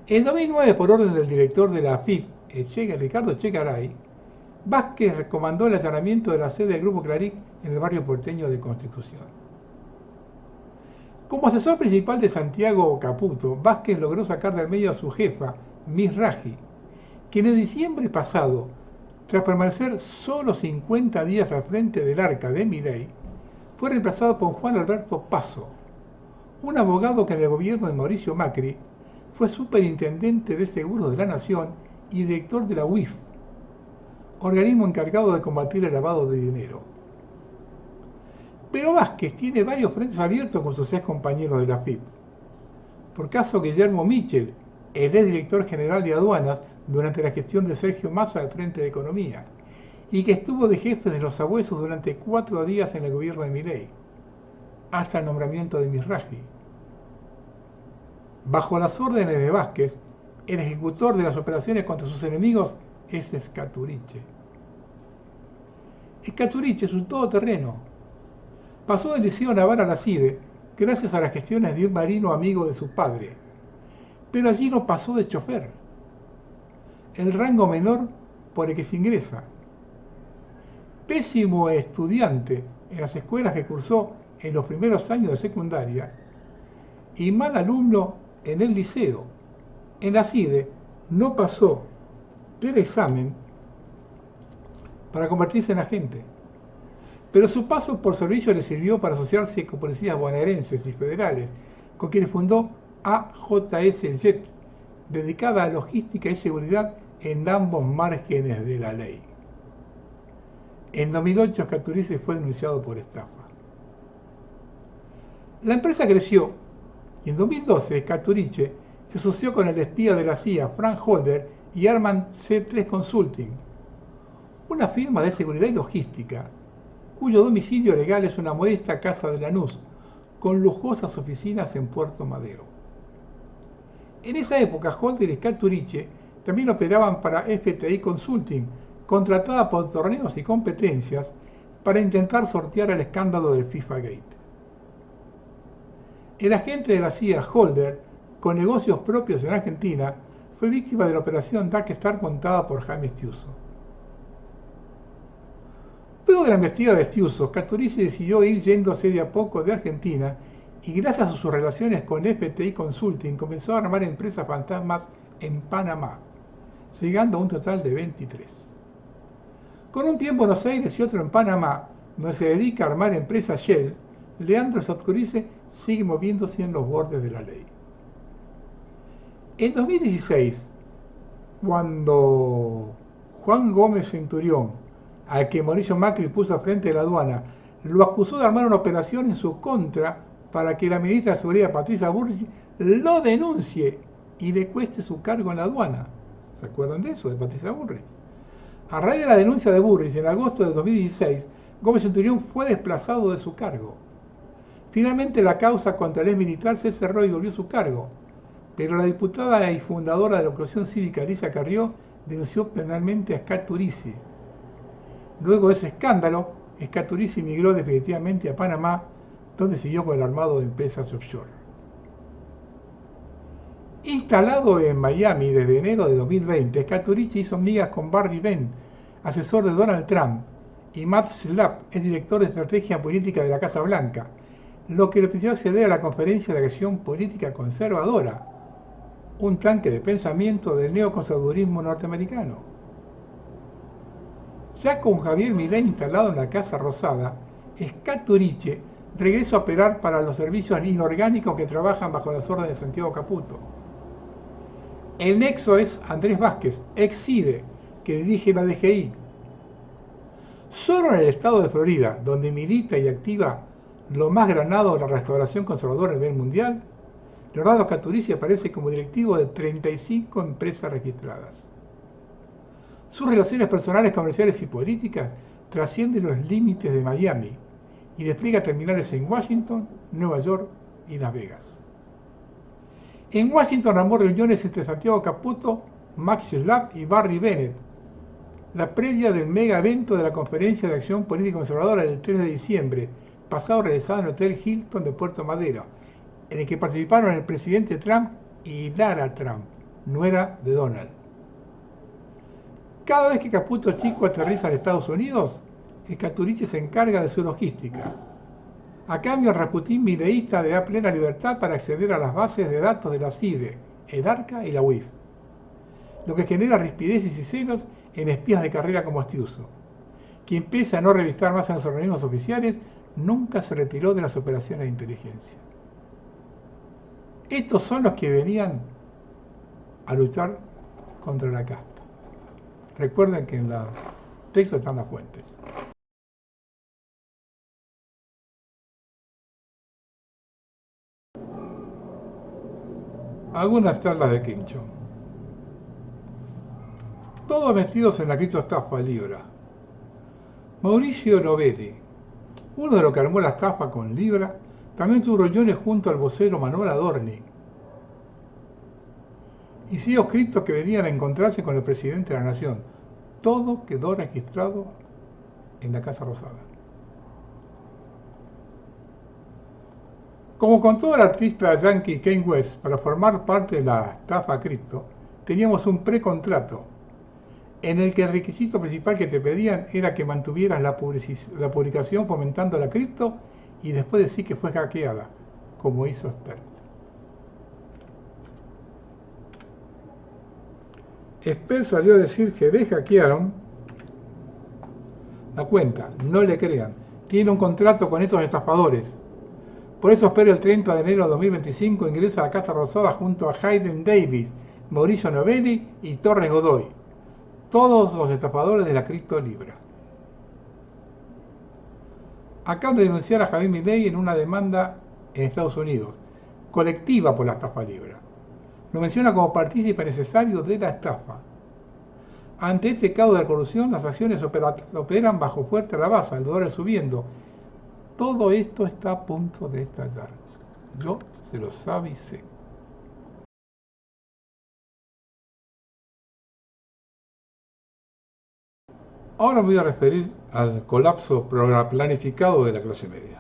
En 2009, por orden del director de la AFIP, Ricardo Echegaray, Vázquez recomendó el allanamiento de la sede del Grupo Clarín en el barrio porteño de Constitución. Como asesor principal de Santiago Caputo, Vázquez logró sacar del medio a su jefa, Miss Raji, quien en diciembre pasado, tras permanecer solo 50 días al frente del arca de Milei, fue reemplazado por Juan Alberto Paso, un abogado que en el gobierno de Mauricio Macri fue superintendente de Seguros de la Nación y director de la UIF, organismo encargado de combatir el lavado de dinero. Pero Vázquez tiene varios frentes abiertos con sus ex compañeros de la AFIP. Por caso Guillermo Michel, el ex director general de aduanas durante la gestión de Sergio Massa al frente de Economía, y que estuvo de jefe de los sabuesos durante 4 días en el gobierno de Milei, hasta el nombramiento de Misraji. Bajo las órdenes de Vázquez, el ejecutor de las operaciones contra sus enemigos es Scaturice. Scaturice es un todoterreno. Pasó de Liceo Naval a la CIDE gracias a las gestiones de un marino amigo de su padre, pero allí no pasó de chofer, el rango menor por el que se ingresa. Pésimo estudiante en las escuelas que cursó en los primeros años de secundaria y mal alumno en el liceo. En la CIDE no pasó del examen para convertirse en agente, pero su paso por servicio le sirvió para asociarse con policías bonaerenses y federales, con quienes fundó AJS Jet, dedicada a logística y seguridad en ambos márgenes de la ley. En 2008, Scaturice fue denunciado por estafa. La empresa creció y en 2012 Scaturice se asoció con el espía de la CIA, Frank Holder, y arman C3 Consulting, una firma de seguridad y logística, cuyo domicilio legal es una modesta casa de Lanús, con lujosas oficinas en Puerto Madero. En esa época, Holder y Scaturice también operaban para FTI Consulting, contratada por Torneos y Competencias para intentar sortear el escándalo del FIFA Gate. El agente de la CIA, Holder, con negocios propios en Argentina, fue víctima de la operación Dark Star montada por Jaime Stiuso. Luego de la embestida de Stiuso, Scaturice decidió ir yéndose de a poco de Argentina y gracias a sus relaciones con FTI Consulting comenzó a armar empresas fantasmas en Panamá, llegando a un total de 23. Con un pie en Buenos Aires y otro en Panamá, donde se dedica a armar empresas Shell, Leandro Scaturice sigue moviéndose en los bordes de la ley. En 2016, cuando Juan Gómez Centurión, al que Mauricio Macri puso al frente de la aduana, lo acusó de armar una operación en su contra para que la ministra de Seguridad, Patricia Bullrich, lo denuncie y le cueste su cargo en la aduana. ¿Se acuerdan de eso, de Patricia Bullrich? A raíz de la denuncia de Bullrich en agosto de 2016, Gómez Centurión fue desplazado de su cargo. Finalmente la causa contra el ex militar se cerró y volvió a su cargo, pero la diputada y fundadora de la oposición cívica Alicia Carrió denunció penalmente a Scaturice. Luego de ese escándalo, Scaturice emigró definitivamente a Panamá, donde siguió con el armado de empresas offshore. Instalado en Miami desde enero de 2020, Scaturice hizo migas con Barry Benn, asesor de Donald Trump, y Matt Schlapp, es director de estrategia política de la Casa Blanca, lo que le permitió acceder a la Conferencia de Acción Política Conservadora, un tanque de pensamiento del neoconservadurismo norteamericano. Ya con Javier Milei instalado en la Casa Rosada, Scaturice regresa a operar para los servicios inorgánicos que trabajan bajo las órdenes de Santiago Caputo. El nexo es Andrés Vázquez, ex CIDE, que dirige la DGI. Solo en el estado de Florida, donde milita y activa lo más granado de la restauración conservadora a nivel mundial, Leonardo Caturici aparece como directivo de 35 empresas registradas. Sus relaciones personales, comerciales y políticas trascienden los límites de Miami y despliega terminales en Washington, Nueva York y Las Vegas. En Washington armó reuniones entre Santiago Caputo, Max Schwab y Barry Bennett, la previa del mega evento de la Conferencia de Acción Política Conservadora del 3 de diciembre, pasado realizado en el Hotel Hilton de Puerto Madero, en el que participaron el presidente Trump y Lara Trump, nuera de Donald. Cada vez que Caputo Chico aterriza en Estados Unidos, el Caturici se encarga de su logística. A cambio, Rasputín mileísta le da plena libertad para acceder a las bases de datos de la CIDE, el ARCA y la UIF, lo que genera rispideces y celos en espías de carrera como Astiuso, quien pese a no revistar más en los organismos oficiales, nunca se retiró de las operaciones de inteligencia. Estos son los que venían a luchar contra la casta. Recuerden que en los textos están las fuentes. Algunas charlas de Quincho. Todos metidos en la criptoestafa Libra. Mauricio Novelli, uno de los que armó la estafa con Libra, también tuvo reuniones junto al vocero Manuel Adorni y CEOs criptos que venían a encontrarse con el presidente de la nación. Todo quedó registrado en la Casa Rosada. Como contó el artista yankee Kanye West, para formar parte de la estafa cripto, teníamos un precontrato en el que el requisito principal que te pedían era que mantuvieras la publicación fomentando la cripto y después decir que fue hackeada, como hizo Expert. Expert salió a decir que le hackearon la cuenta, no le crean, tiene un contrato con estos estafadores. Por eso espera el 30 de enero de 2025 ingresa a la Casa Rosada junto a Hayden Davis, Mauricio Novelli y Torres Godoy, todos los estafadores de la cripto Libra. Acaban de denunciar a Javier Milei en una demanda en Estados Unidos, colectiva por la estafa Libra. Lo menciona como partícipe necesario de la estafa. Ante este caso de corrupción, las acciones operan bajo fuerte alabanza, el dólar subiendo. Todo esto está a punto de estallar. Yo se los avisé. Ahora me voy a referir al colapso planificado de la clase media.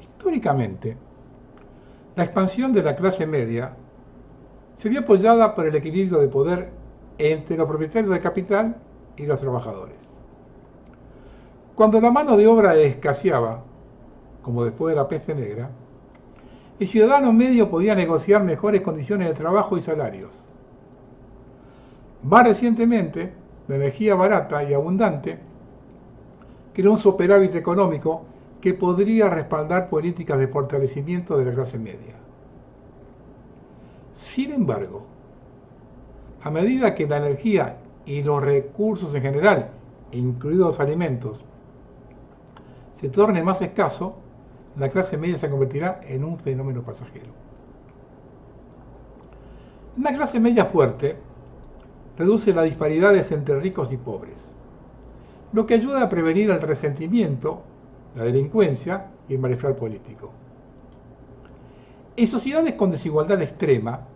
Históricamente, la expansión de la clase media se vio apoyada por el equilibrio de poder entre los propietarios de capital y los trabajadores. Cuando la mano de obra escaseaba, como después de la peste negra, el ciudadano medio podía negociar mejores condiciones de trabajo y salarios. Más recientemente, la energía barata y abundante creó un superávit económico que podría respaldar políticas de fortalecimiento de la clase media. Sin embargo, a medida que la energía y los recursos en general, incluidos los alimentos, se torne más escaso, la clase media se convertirá en un fenómeno pasajero. Una clase media fuerte reduce las disparidades entre ricos y pobres, lo que ayuda a prevenir el resentimiento, la delincuencia y el malestar político. En sociedades con desigualdad extrema,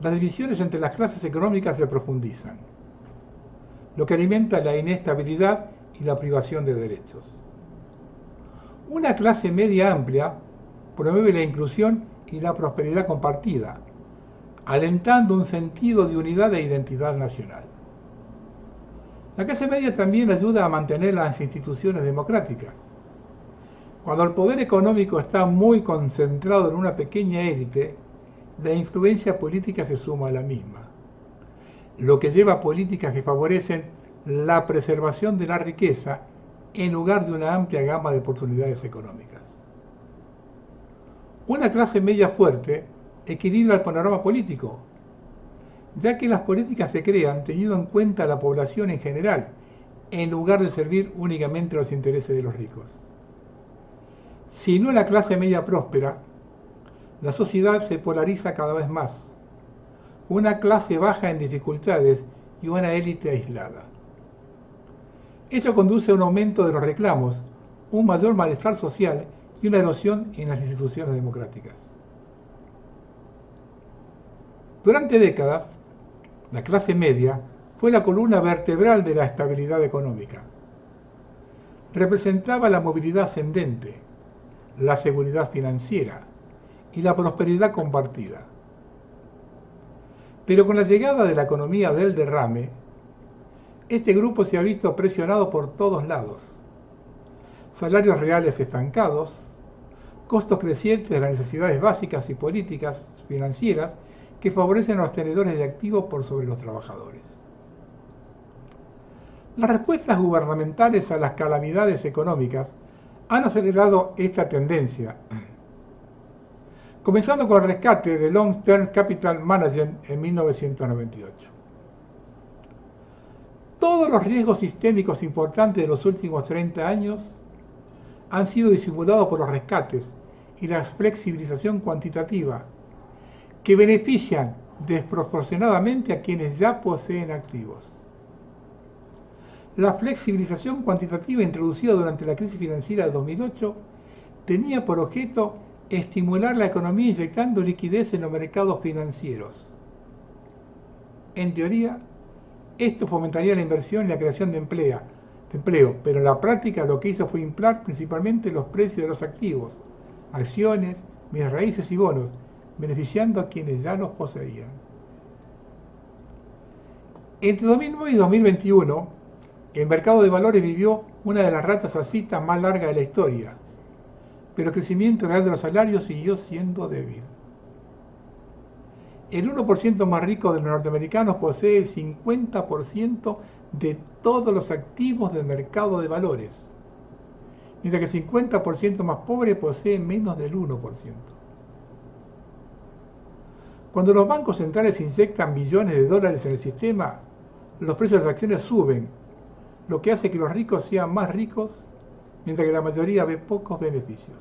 las divisiones entre las clases económicas se profundizan, lo que alimenta la inestabilidad y la privación de derechos. Una clase media amplia promueve la inclusión y la prosperidad compartida, alentando un sentido de unidad e identidad nacional. La clase media también ayuda a mantener las instituciones democráticas. Cuando el poder económico está muy concentrado en una pequeña élite, la influencia política se suma a la misma, lo que lleva a políticas que favorecen la preservación de la riqueza en lugar de una amplia gama de oportunidades económicas. Una clase media fuerte equilibra el panorama político. ya que las políticas se crean teniendo en cuenta a la población en general, en lugar de servir únicamente a los intereses de los ricos. Si no la clase media próspera, la sociedad se polariza cada vez más. Una clase baja en dificultades y una élite aislada. Ello conduce a un aumento de los reclamos, un mayor malestar social y una erosión en las instituciones democráticas. Durante décadas, la clase media fue la columna vertebral de la estabilidad económica. Representaba la movilidad ascendente, la seguridad financiera y la prosperidad compartida. Pero con la llegada de la economía del derrame, este grupo se ha visto presionado por todos lados. Salarios reales estancados, costos crecientes de las necesidades básicas y políticas financieras que favorecen a los tenedores de activos por sobre los trabajadores. Las respuestas gubernamentales a las calamidades económicas han acelerado esta tendencia, comenzando con el rescate de Long Term Capital Management en 1998. Todos los riesgos sistémicos importantes de los últimos 30 años han sido disimulados por los rescates y la flexibilización cuantitativa, que benefician desproporcionadamente a quienes ya poseen activos. La flexibilización cuantitativa introducida durante la crisis financiera de 2008 tenía por objeto estimular la economía inyectando liquidez en los mercados financieros. En teoría, esto fomentaría la inversión y la creación de empleo, pero en la práctica lo que hizo fue inflar principalmente los precios de los activos, acciones, bienes raíces y bonos, beneficiando a quienes ya los poseían. Entre 2009 y 2021, el mercado de valores vivió una de las rachas alcistas más largas de la historia, pero el crecimiento real de los salarios siguió siendo débil. El 1% más rico de los norteamericanos posee el 50% de todos los activos del mercado de valores, mientras que el 50% más pobre posee menos del 1%. Cuando los bancos centrales inyectan billones de dólares en el sistema, los precios de las acciones suben, lo que hace que los ricos sean más ricos, mientras que la mayoría ve pocos beneficios.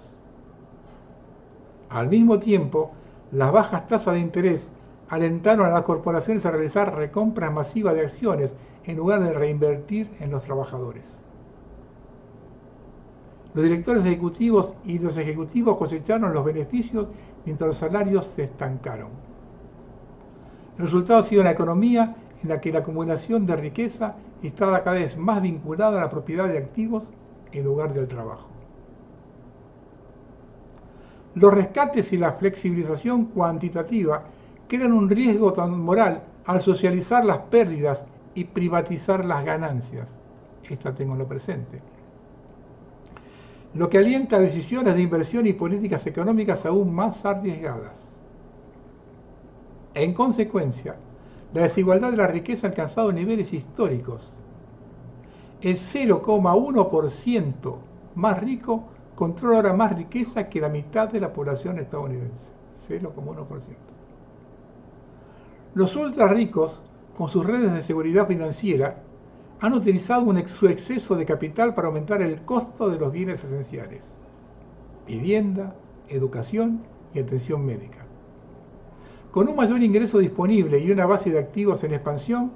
Al mismo tiempo, las bajas tasas de interés alentaron a las corporaciones a realizar recompras masivas de acciones en lugar de reinvertir en los trabajadores. Los directores ejecutivos y los ejecutivos cosecharon los beneficios mientras los salarios se estancaron. El resultado ha sido una economía en la que la acumulación de riqueza está cada vez más vinculada a la propiedad de activos en lugar del trabajo. Los rescates y la flexibilización cuantitativa crean un riesgo moral al socializar las pérdidas y privatizar las ganancias. Esta tengo en lo presente. Lo que alienta decisiones de inversión y políticas económicas aún más arriesgadas. En consecuencia, la desigualdad de la riqueza ha alcanzado niveles históricos. El 0,1% más rico controla ahora más riqueza que la mitad de la población estadounidense. 0,1%. Los ultra ricos, con sus redes de seguridad financiera, han utilizado su exceso de capital para aumentar el costo de los bienes esenciales: vivienda, educación y atención médica. Con un mayor ingreso disponible y una base de activos en expansión,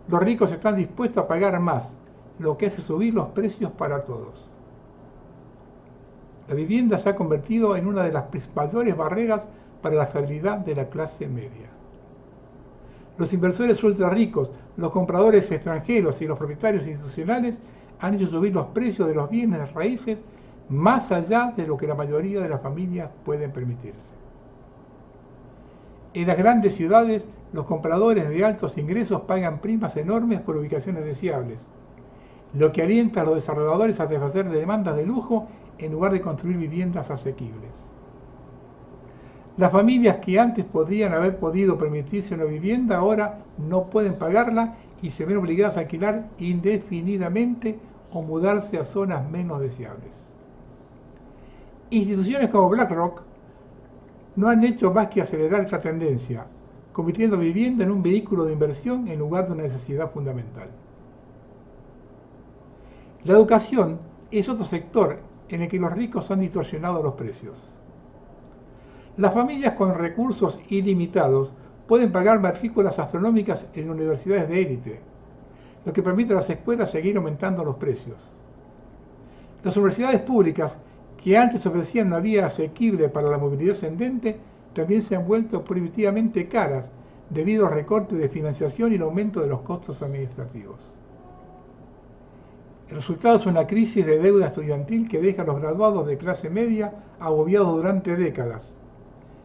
los ricos están dispuestos a pagar más, lo que hace subir los precios para todos. La vivienda se ha convertido en una de las mayores barreras para la estabilidad de la clase media. Los inversores ultra ricos, los compradores extranjeros y los propietarios institucionales han hecho subir los precios de los bienes raíces más allá de lo que la mayoría de las familias pueden permitirse. En las grandes ciudades, los compradores de altos ingresos pagan primas enormes por ubicaciones deseables, lo que alienta a los desarrolladores a satisfacer demandas de lujo en lugar de construir viviendas asequibles. Las familias que antes podrían haber podido permitirse una vivienda ahora no pueden pagarla y se ven obligadas a alquilar indefinidamente o mudarse a zonas menos deseables. Instituciones como BlackRock no han hecho más que acelerar esta tendencia, convirtiendo la vivienda en un vehículo de inversión en lugar de una necesidad fundamental. La educación es otro sector en el que los ricos han distorsionado los precios. Las familias con recursos ilimitados pueden pagar matrículas astronómicas en universidades de élite, lo que permite a las escuelas seguir aumentando los precios. Las universidades públicas, que antes ofrecían una vía asequible para la movilidad ascendente, también se han vuelto prohibitivamente caras debido al recorte de financiación y el aumento de los costos administrativos. El resultado es una crisis de deuda estudiantil que deja a los graduados de clase media agobiados durante décadas,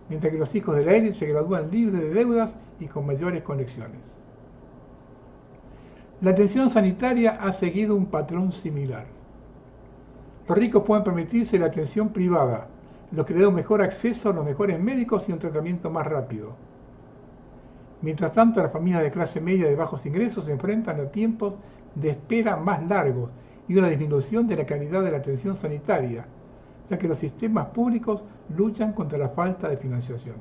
mientras que los hijos de la élite se gradúan libres de deudas y con mayores conexiones. La atención sanitaria ha seguido un patrón similar. Los ricos pueden permitirse la atención privada, lo que le da un mejor acceso a los mejores médicos y un tratamiento más rápido. Mientras tanto, las familias de clase media de bajos ingresos se enfrentan a tiempos de espera más largos y una disminución de la calidad de la atención sanitaria, ya que los sistemas públicos luchan contra la falta de financiación.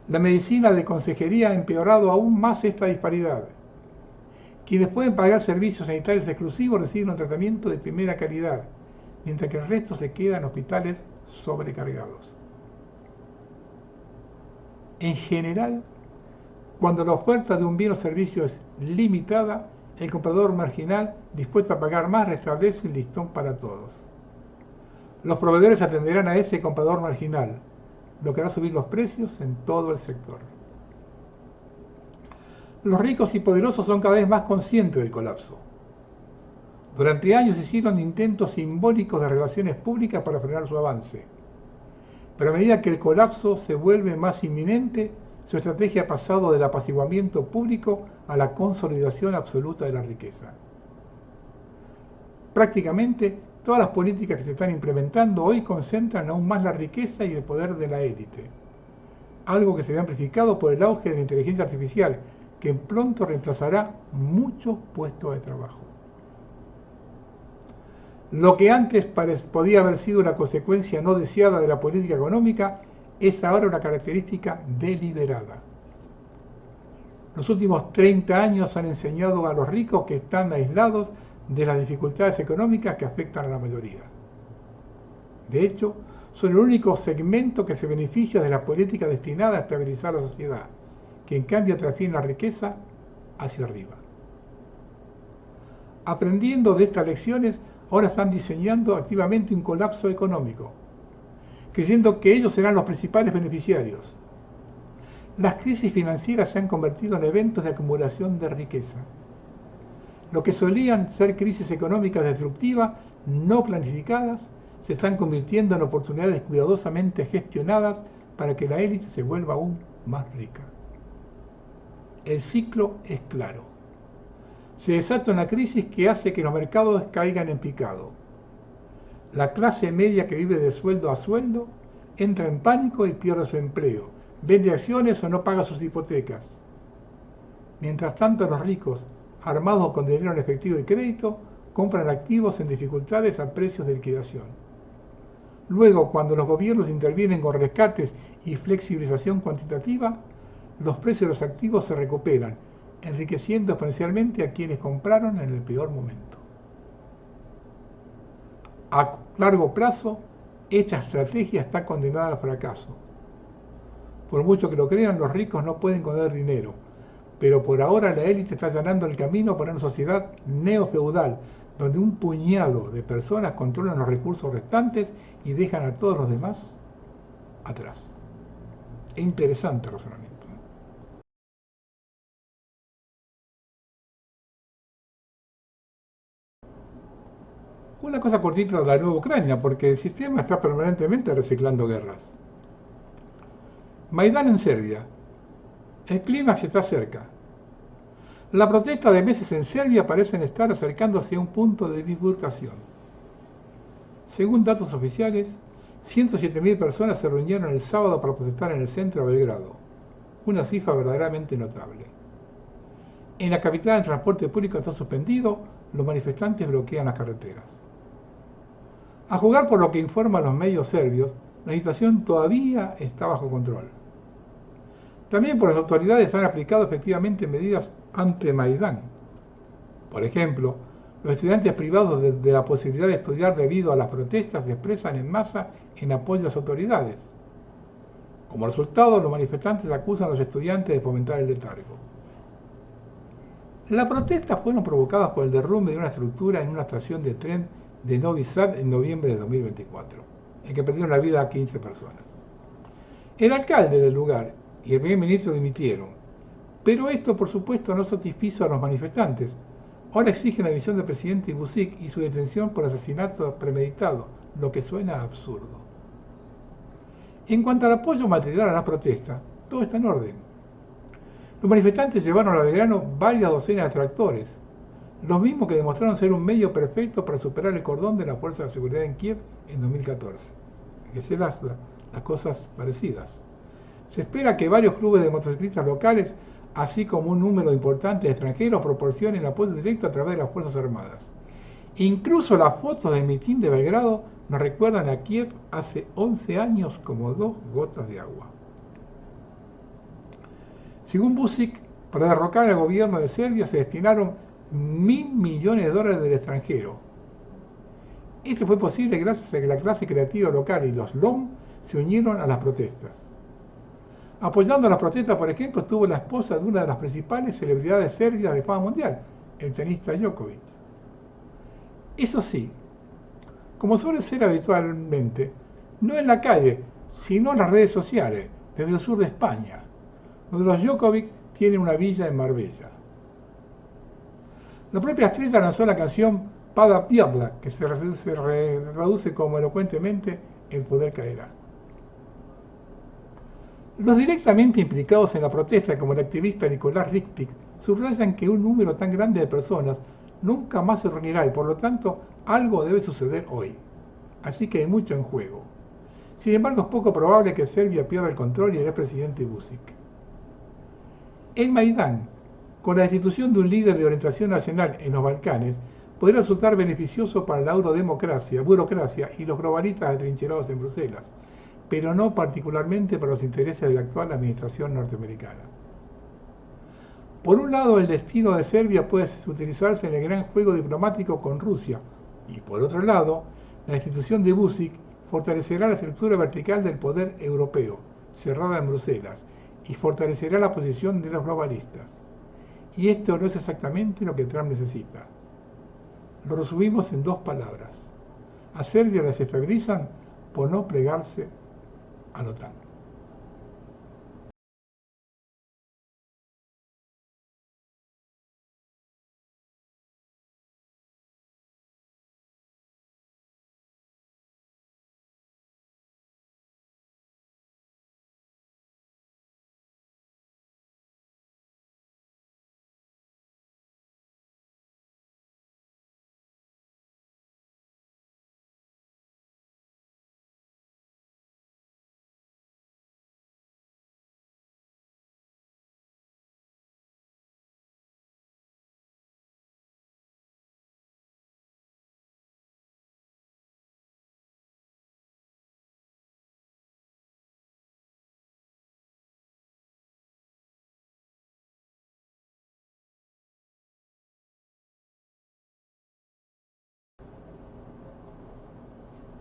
La medicina de consejería ha empeorado aún más esta disparidad. Quienes pueden pagar servicios sanitarios exclusivos reciben un tratamiento de primera calidad, mientras que el resto se queda en hospitales sobrecargados. En general, cuando la oferta de un bien o servicio es limitada, el comprador marginal dispuesto a pagar más restablece un listón para todos. Los proveedores atenderán a ese comprador marginal, lo que hará subir los precios en todo el sector. Los ricos y poderosos son cada vez más conscientes del colapso. Durante años hicieron intentos simbólicos de relaciones públicas para frenar su avance. Pero a medida que el colapso se vuelve más inminente, su estrategia ha pasado del apaciguamiento público a la consolidación absoluta de la riqueza. Prácticamente todas las políticas que se están implementando hoy concentran aún más la riqueza y el poder de la élite, algo que se ve amplificado por el auge de la inteligencia artificial, que pronto reemplazará muchos puestos de trabajo. Lo que antes podía haber sido una consecuencia no deseada de la política económica es ahora una característica deliberada. Los últimos 30 años han enseñado a los ricos que están aislados de las dificultades económicas que afectan a la mayoría. De hecho, son el único segmento que se beneficia de la política destinada a estabilizar la sociedad, que en cambio transfiere la riqueza hacia arriba. Aprendiendo de estas lecciones, ahora están diseñando activamente un colapso económico, creyendo que ellos serán los principales beneficiarios. Las crisis financieras se han convertido en eventos de acumulación de riqueza. Lo que solían ser crisis económicas destructivas, no planificadas, se están convirtiendo en oportunidades cuidadosamente gestionadas para que la élite se vuelva aún más rica. El ciclo es claro. Se desata una crisis que hace que los mercados caigan en picado. La clase media que vive de sueldo a sueldo entra en pánico y pierde su empleo, vende acciones o no paga sus hipotecas. Mientras tanto, los ricos, armados con dinero en efectivo y crédito, compran activos en dificultades a precios de liquidación. Luego, cuando los gobiernos intervienen con rescates y flexibilización cuantitativa, los precios de los activos se recuperan, enriqueciendo exponencialmente a quienes compraron en el peor momento. A largo plazo, esta estrategia está condenada al fracaso. Por mucho que lo crean, los ricos no pueden esconder dinero, pero por ahora la élite está allanando el camino para una sociedad neofeudal, donde un puñado de personas controlan los recursos restantes y dejan a todos los demás atrás. Es interesante el razonamiento. Una cosa cortita de la nueva Ucrania, porque el sistema está permanentemente reciclando guerras. Maidán en Serbia. El clímax está cerca. La protesta de meses en Serbia parecen estar acercándose a un punto de bifurcación. Según datos oficiales, 107.000 personas se reunieron el sábado para protestar en el centro de Belgrado, una cifra verdaderamente notable. En la capital el transporte público está suspendido, los manifestantes bloquean las carreteras. A juzgar por lo que informan los medios serbios, la situación todavía está bajo control. También por las autoridades han aplicado efectivamente medidas ante Maidán. Por ejemplo, los estudiantes privados de la posibilidad de estudiar debido a las protestas se expresan en masa en apoyo a las autoridades. Como resultado, los manifestantes acusan a los estudiantes de fomentar el letargo. Las protestas fueron provocadas por el derrumbe de una estructura en una estación de tren de Novi Sad en noviembre de 2024, en que perdieron la vida a 15 personas. El alcalde del lugar y el primer ministro dimitieron, pero esto por supuesto no satisfizo a los manifestantes. Ahora exigen la dimisión del presidente Buzek y su detención por asesinato premeditado, lo que suena absurdo. En cuanto al apoyo material a las protestas, todo está en orden. Los manifestantes llevaron a Belgrano varias docenas de tractores, los mismos que demostraron ser un medio perfecto para superar el cordón de la Fuerza de Seguridad en Kiev en 2014. Hay que hacer las cosas parecidas. Se espera que varios clubes de motociclistas locales, así como un número importante de extranjeros, proporcionen apoyo directo a través de las Fuerzas Armadas. Incluso las fotos del mitin de Belgrado nos recuerdan a Kiev hace 11 años como 2 gotas de agua. Según Buzek, para derrocar al gobierno de Serbia se destinaron $1.000 millones del extranjero. Esto fue posible gracias a que la clase creativa local y los LOM se unieron a las protestas. Apoyando las protestas, por ejemplo, estuvo la esposa de una de las principales celebridades serbias de fama mundial, el tenista Djokovic. Eso sí, como suele ser habitualmente, no en la calle, sino en las redes sociales, desde el sur de España, donde los Djokovic tienen una villa en Marbella. La propia estrella lanzó la canción Pada Pirla, que se traduce como elocuentemente el poder caerá. Los directamente implicados en la protesta, como el activista Nicolás Richtich, subrayan que un número tan grande de personas nunca más se reunirá y por lo tanto algo debe suceder hoy. Así que hay mucho en juego. Sin embargo, es poco probable que Serbia pierda el control y el presidente Buzek. En Maidán, con la destitución de un líder de orientación nacional en los Balcanes, podría resultar beneficioso para la burocracia y los globalistas atrincherados en Bruselas, pero no particularmente para los intereses de la actual administración norteamericana. Por un lado, el destino de Serbia puede utilizarse en el gran juego diplomático con Rusia, y por otro lado, la institución de Buzek fortalecerá la estructura vertical del poder europeo, cerrada en Bruselas, y fortalecerá la posición de los globalistas. Y esto no es exactamente lo que Trump necesita. Lo resumimos en 2 palabras. A Serbia la desestabilizan por no plegarse a la OTAN.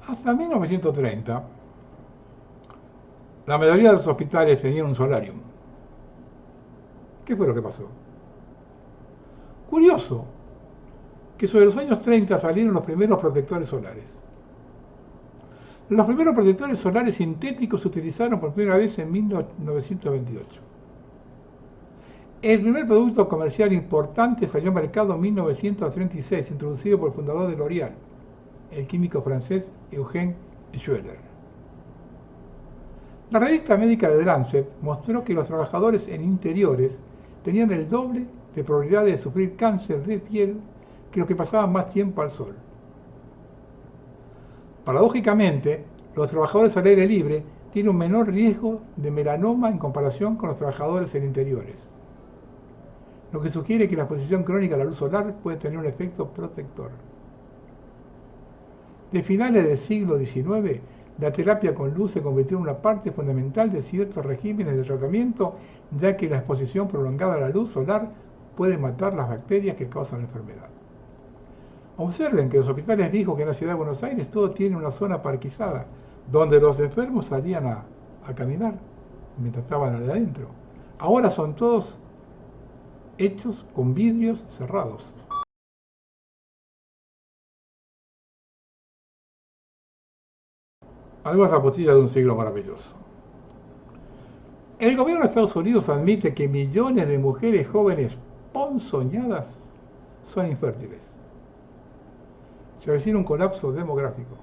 Hasta 1930, la mayoría de los hospitales tenían un solarium. ¿Qué fue lo que pasó? Curioso, que sobre los años 30 salieron los primeros protectores solares. Los primeros protectores solares sintéticos se utilizaron por primera vez en 1928. El primer producto comercial importante salió al mercado en 1936, introducido por el fundador de L'Oréal, el químico francés Eugène Schueller. La revista médica de The Lancet mostró que los trabajadores en interiores tenían el doble de probabilidad de sufrir cáncer de piel que los que pasaban más tiempo al sol. Paradójicamente, los trabajadores al aire libre tienen un menor riesgo de melanoma en comparación con los trabajadores en interiores, lo que sugiere que la exposición crónica a la luz solar puede tener un efecto protector. De finales del siglo XIX, la terapia con luz se convirtió en una parte fundamental de ciertos regímenes de tratamiento, ya que la exposición prolongada a la luz solar puede matar las bacterias que causan la enfermedad. Observen que los hospitales dijo que en la ciudad de Buenos Aires todo tiene una zona parquizada, donde los enfermos salían a caminar mientras estaban adentro. Ahora son todos hechos con vidrios cerrados. Algunas apostillas de un siglo maravilloso. El gobierno de Estados Unidos admite que millones de mujeres jóvenes ponzoñadas son infértiles. Se avecina un colapso demográfico.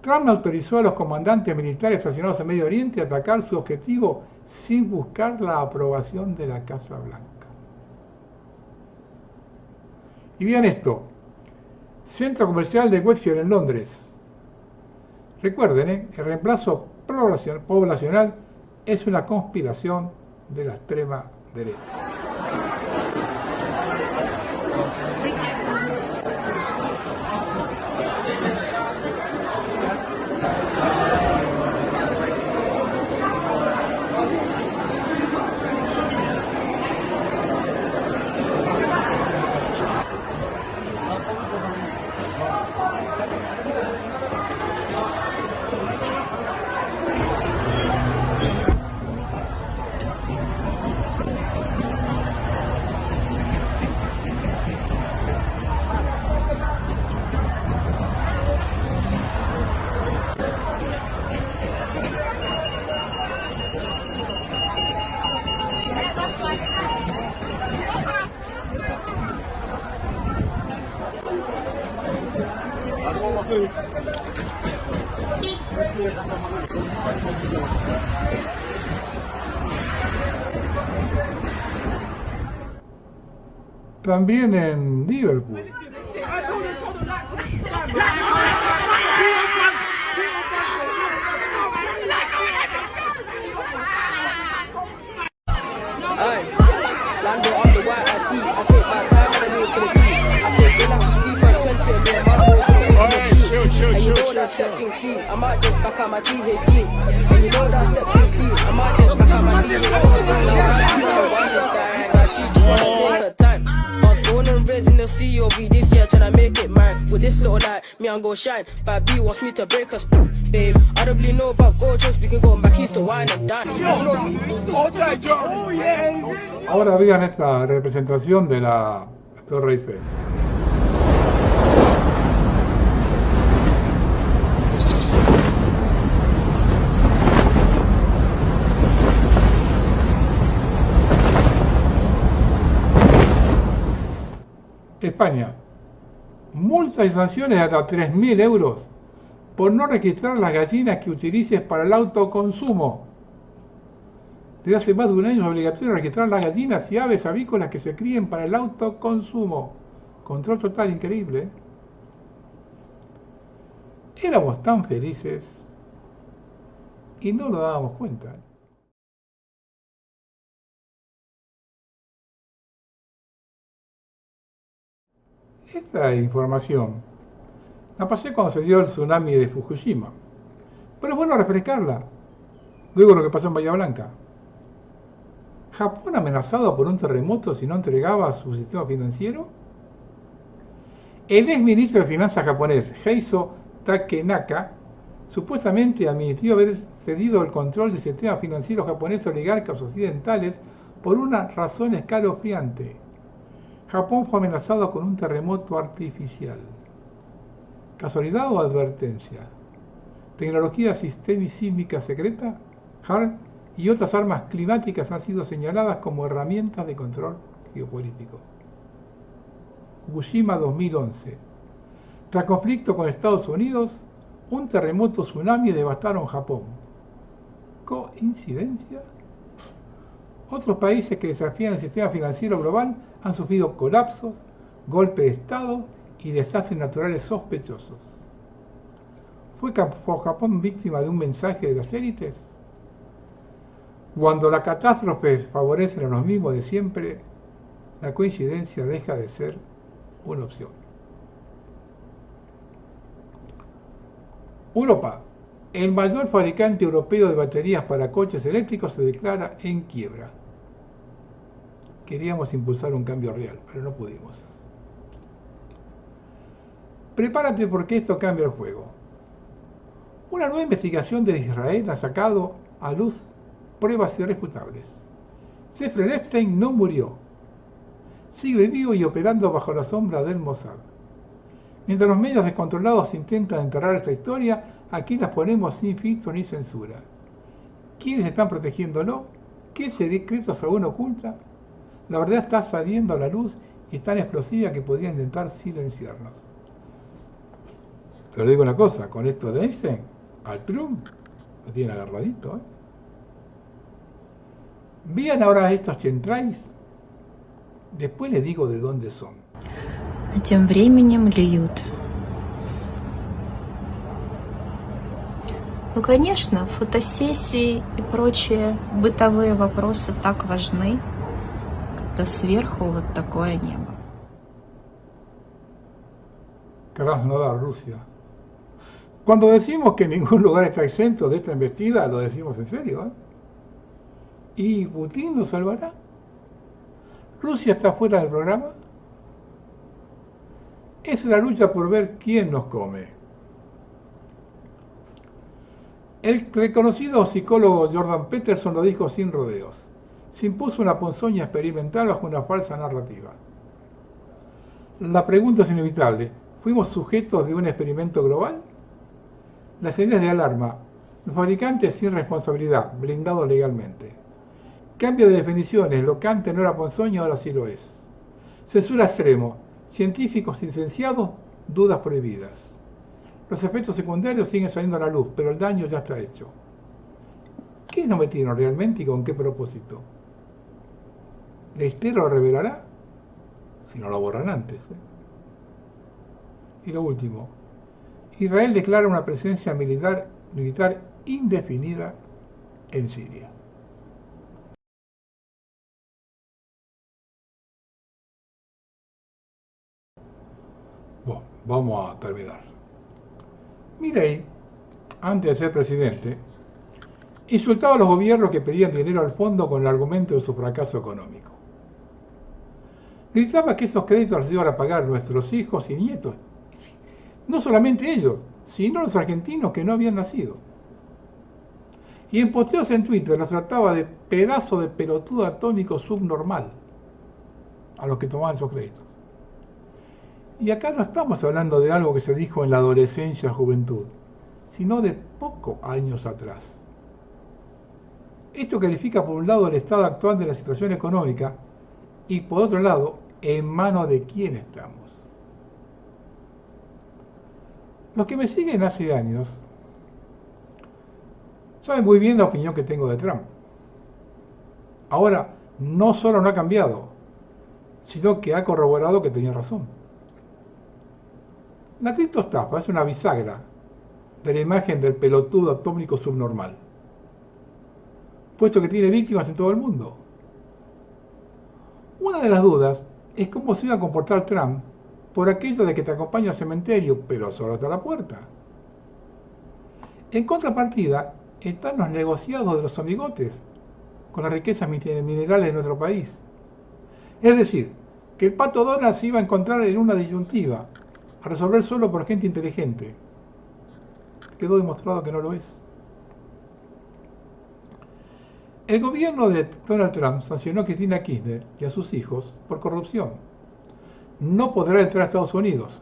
Trump autorizó a los comandantes militares estacionados en Medio Oriente a atacar su objetivo sin buscar la aprobación de la Casa Blanca. Y vean esto, Centro Comercial de Westfield en Londres. Recuerden, el reemplazo poblacional es una conspiración de la extrema derecha. También en Liverpool. I might just back out my THG. And you know that stepping T. I might just back out my THG. Now she just wanna take her time. I was born and raised in the COV this year, tryna make it mine. With this little light, me I'm go shine. But B wants me to break her spoon. Babe, I don't really know about gorgeous. We can go back east to wine and dine. Ahora vean esta representación de la Torre Eiffel. España, multas y sanciones de hasta 3.000 euros por no registrar las gallinas que utilices para el autoconsumo. Desde hace más de un año es obligatorio registrar las gallinas y aves avícolas que se críen para el autoconsumo. Control total increíble, ¿eh? Éramos tan felices y no nos dábamos cuenta. Esta información la pasé cuando se dio el tsunami de Fukushima, pero es bueno refrescarla. Luego lo que pasó en Bahía Blanca. ¿Japón amenazado por un terremoto si no entregaba su sistema financiero? El ex ministro de Finanzas japonés, Heizo Takenaka, supuestamente admitió haber cedido el control del sistema financiero japonés a oligarcas occidentales por una razón escalofriante. Japón fue amenazado con un terremoto artificial. ¿Casualidad o advertencia? Tecnología sísmica secreta, HARP y otras armas climáticas han sido señaladas como herramientas de control geopolítico. Fukushima 2011. Tras conflicto con Estados Unidos, un terremoto tsunami devastaron Japón. ¿Coincidencia? Otros países que desafían el sistema financiero global han sufrido colapsos, golpes de Estado y desastres naturales sospechosos. ¿Fue Japón víctima de un mensaje de las élites? Cuando la catástrofe favorece a los mismos de siempre, la coincidencia deja de ser una opción. Europa, el mayor fabricante europeo de baterías para coches eléctricos, se declara en quiebra. Queríamos impulsar un cambio real, pero no pudimos. Prepárate porque esto cambia el juego. Una nueva investigación de Israel ha sacado a luz pruebas irrefutables. Jeffrey Epstein no murió. Sigue vivo y operando bajo la sombra del Mossad. Mientras los medios descontrolados intentan enterrar esta historia, aquí la ponemos sin filtro ni censura. ¿Quiénes están protegiéndolo? ¿Qué secretos aún oculta? La verdad está saliendo a la luz y es tan explosiva que podría intentar silenciarnos. Te lo digo una cosa, con esto de Einstein, al Trump lo tienen agarradito, ¿eh? Vean ahora estos chemtrails, después les digo de dónde son. А тем временем льют. Ну, конечно, фотосессии и прочие бытовые вопросы так важны, когда сверху вот такое небо. Krasnodar, Rusia. Cuando decimos que ningún lugar está exento de esta embestida, lo decimos en serio, ¿eh? ¿Y Putin lo salvará? ¿Rusia está fuera del programa? Es la lucha por ver quién nos come. El reconocido psicólogo Jordan Peterson lo dijo sin rodeos. Se impuso una ponzoña experimental bajo una falsa narrativa. La pregunta es inevitable. ¿Fuimos sujetos de un experimento global? Las señales de alarma. Los fabricantes sin responsabilidad, blindados legalmente. Cambio de definiciones. Lo que antes no era ponzoña, ahora sí lo es. Censura extremo. Científicos licenciados, dudas prohibidas. Los efectos secundarios siguen saliendo a la luz, pero el daño ya está hecho. ¿Qué nos metieron realmente y con qué propósito? ¿La historia lo revelará? Si no lo borran antes, ¿eh? Y lo último, Israel declara una presencia militar indefinida en Siria. Bueno, vamos a terminar. Milei, antes de ser presidente, insultaba a los gobiernos que pedían dinero al fondo con el argumento de su fracaso económico. Gritaba que esos créditos los iban a pagar nuestros hijos y nietos. No solamente ellos, sino los argentinos que no habían nacido. Y en posteos en Twitter los trataba de pedazo de pelotudo atónico subnormal a los que tomaban esos créditos. Y acá no estamos hablando de algo que se dijo en la adolescencia o juventud, sino de pocos años atrás. Esto califica por un lado el estado actual de la situación económica y por otro lado, en manos de quién estamos. Los que me siguen hace años saben muy bien la opinión que tengo de Trump. Ahora, no solo no ha cambiado, sino que ha corroborado que tenía razón. La criptoestafa es una bisagra de la imagen del pelotudo atómico subnormal, puesto que tiene víctimas en todo el mundo. Una de las dudas es cómo se iba a comportar Trump por aquello de que te acompaña al cementerio, pero solo hasta la puerta. En contrapartida, están los negociados de los amigotes con las riquezas minerales de nuestro país. Es decir, que el pato Donald se iba a encontrar en una disyuntiva, a resolver solo por gente inteligente. Quedó demostrado que no lo es. El gobierno de Donald Trump sancionó a Cristina Kirchner y a sus hijos por corrupción. No podrá entrar a Estados Unidos.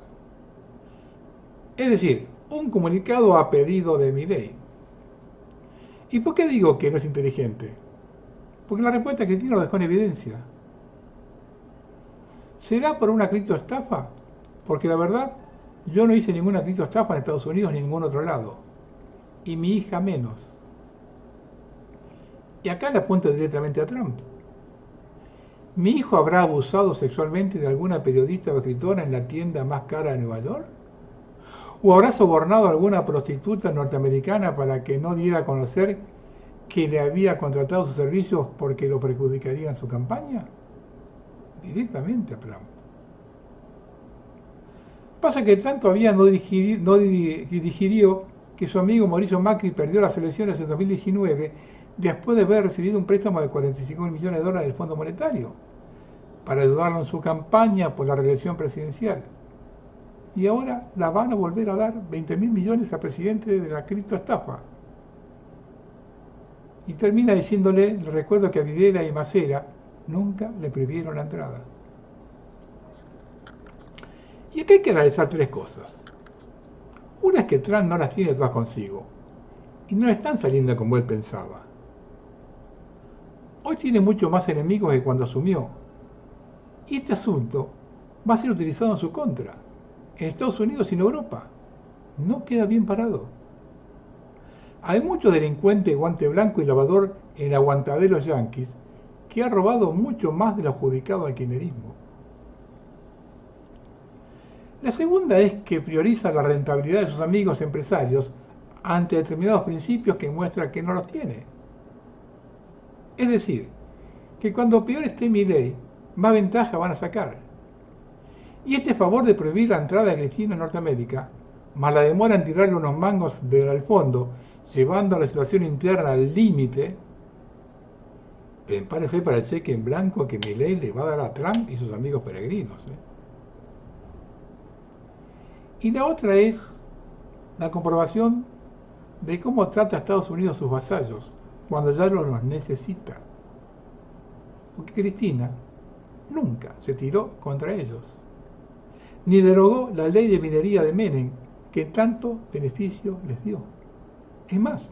Es decir, un comunicado a pedido de Milei. ¿Y por qué digo que no es inteligente? Porque la respuesta que Cristina lo dejó en evidencia. ¿Será por una criptoestafa? Porque la verdad, yo no hice ninguna criptoestafa en Estados Unidos ni en ningún otro lado. Y mi hija menos. Y acá le apunta directamente a Trump. ¿Mi hijo habrá abusado sexualmente de alguna periodista o escritora en la tienda más cara de Nueva York? ¿O habrá sobornado a alguna prostituta norteamericana para que no diera a conocer que le había contratado sus servicios porque lo perjudicarían su campaña? Directamente a Trump. Pasa que Trump todavía no digirió que que su amigo Mauricio Macri perdió las elecciones en 2019 después de haber recibido un préstamo de 45 millones de dólares del Fondo Monetario para ayudarlo en su campaña por la reelección presidencial. Y ahora la van a volver a dar 20.000 millones al presidente de la criptoestafa. Y termina diciéndole, le recuerdo que a Videla y Macera nunca le prohibieron la entrada. Y aquí hay que analizar tres cosas. Una es que Trump no las tiene todas consigo, y no están saliendo como él pensaba. Hoy tiene mucho más enemigos que cuando asumió, y este asunto va a ser utilizado en su contra, en Estados Unidos y en Europa. No queda bien parado. Hay mucho delincuente guante blanco y lavador en aguantaderos yanquis que ha robado mucho más de lo adjudicado al kirchnerismo. La segunda es que prioriza la rentabilidad de sus amigos empresarios ante determinados principios que muestra que no los tiene. Es decir, que cuando peor esté Milei, más ventaja van a sacar. Y este favor de prohibir la entrada de Cristina en Norteamérica, más la demora en tirarle unos mangos al fondo, llevando a la situación interna al límite, prepárese para el cheque en blanco que Milei le va a dar a Trump y sus amigos peregrinos. Y la otra es la comprobación de cómo trata a Estados Unidos sus vasallos cuando ya no los necesita. Porque Cristina nunca se tiró contra ellos, ni derogó la ley de minería de Menem que tanto beneficio les dio. Es más,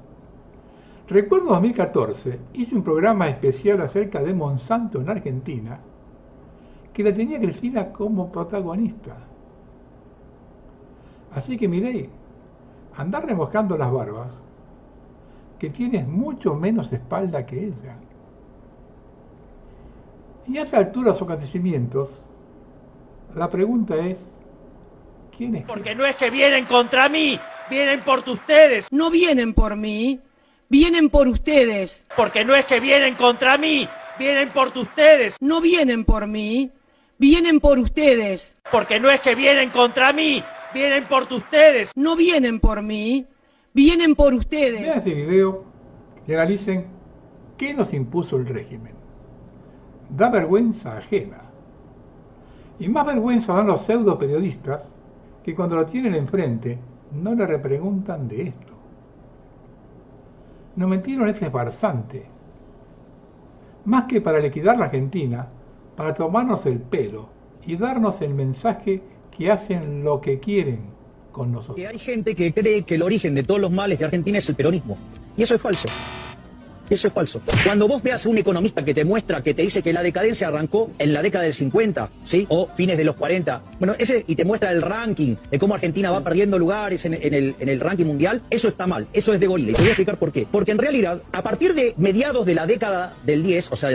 recuerdo 2014, hice un programa especial acerca de Monsanto en Argentina, que la tenía Cristina como protagonista. Así que Milei, andá remojando las barbas, que tienes mucho menos espalda que ella. Y a esta altura de los acontecimientos, la pregunta es, ¿quién es? Porque no es que vienen contra mí, vienen por ustedes. No vienen por mí, vienen por ustedes. Porque no es que vienen contra mí, vienen por ustedes. No vienen por mí, vienen por ustedes. Porque no es que vienen contra mí, vienen por ustedes. No vienen por mí, vienen por ustedes. Vean este video y analicen qué nos impuso el régimen. Da vergüenza ajena. Y más vergüenza dan los pseudo periodistas que cuando lo tienen enfrente no le repreguntan de esto. Nos metieron este farsante. Más que para liquidar la Argentina, para tomarnos el pelo y darnos el mensaje que hacen lo que quieren con nosotros. Que hay gente que cree que el origen de todos los males de Argentina es el peronismo. Y eso es falso. Eso es falso. Cuando vos veas a un economista que te muestra, que te dice que la decadencia arrancó en la década del 50, ¿sí? O fines de los 40, bueno, y te muestra el ranking de cómo Argentina va perdiendo lugares en el ranking mundial, eso está mal, eso es de gorila. Y te voy a explicar por qué. Porque en realidad, a partir de mediados de la década del 10, o sea,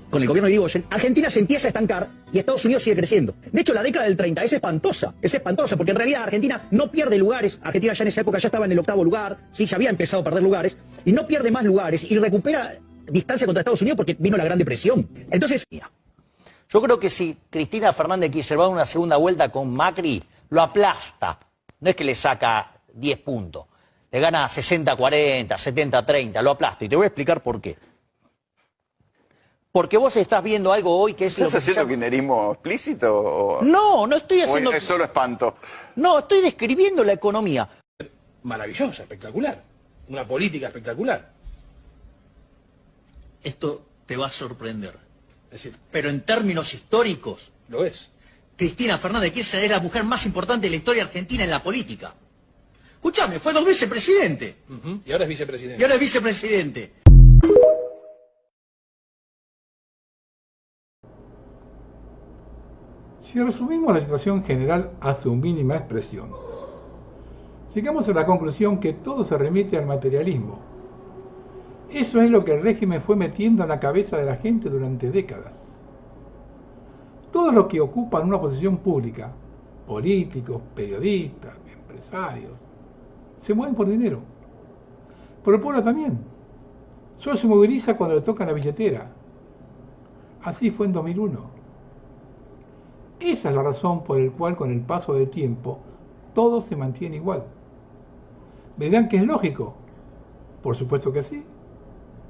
con el gobierno de Irigoyen, Argentina se empieza a estancar y Estados Unidos sigue creciendo. De hecho, la década del 30 es espantosa, porque en realidad Argentina no pierde lugares. Argentina ya en esa época ya estaba en el 8º lugar, sí, ya había empezado a perder lugares, y no pierde más lugares y recupera distancia contra Estados Unidos porque vino la Gran Depresión. Entonces, Yo creo que si Cristina Fernández quiere va a una segunda vuelta con Macri, lo aplasta. No es que le saca 10 puntos. Le gana 60-40, 70-30, lo aplasta. Y te voy a explicar por qué. Porque vos estás viendo algo hoy que es lo que... ¿Estás haciendo kirchnerismo explícito? O... No, no estoy haciendo... ¿O es solo espanto? No, estoy describiendo la economía. Maravillosa, espectacular. Una política espectacular. Esto te va a sorprender. Es decir, Pero en términos históricos, lo es. Cristina Fernández de Kirchner es la mujer más importante de la historia argentina en la política. Escuchame, fue 2 veces presidente. Y ahora es vicepresidente. Y ahora es vicepresidente. Si resumimos la situación general a su mínima expresión, llegamos a la conclusión que todo se remite al materialismo. Eso es lo que el régimen fue metiendo en la cabeza de la gente durante décadas. Todos los que ocupan una posición pública, políticos, periodistas, empresarios, se mueven por dinero. Pero el pueblo también. Solo se moviliza cuando le tocan la billetera. Así fue en 2001. Esa es la razón por la cual con el paso del tiempo todo se mantiene igual. ¿Me dirán que es lógico? Por supuesto que sí,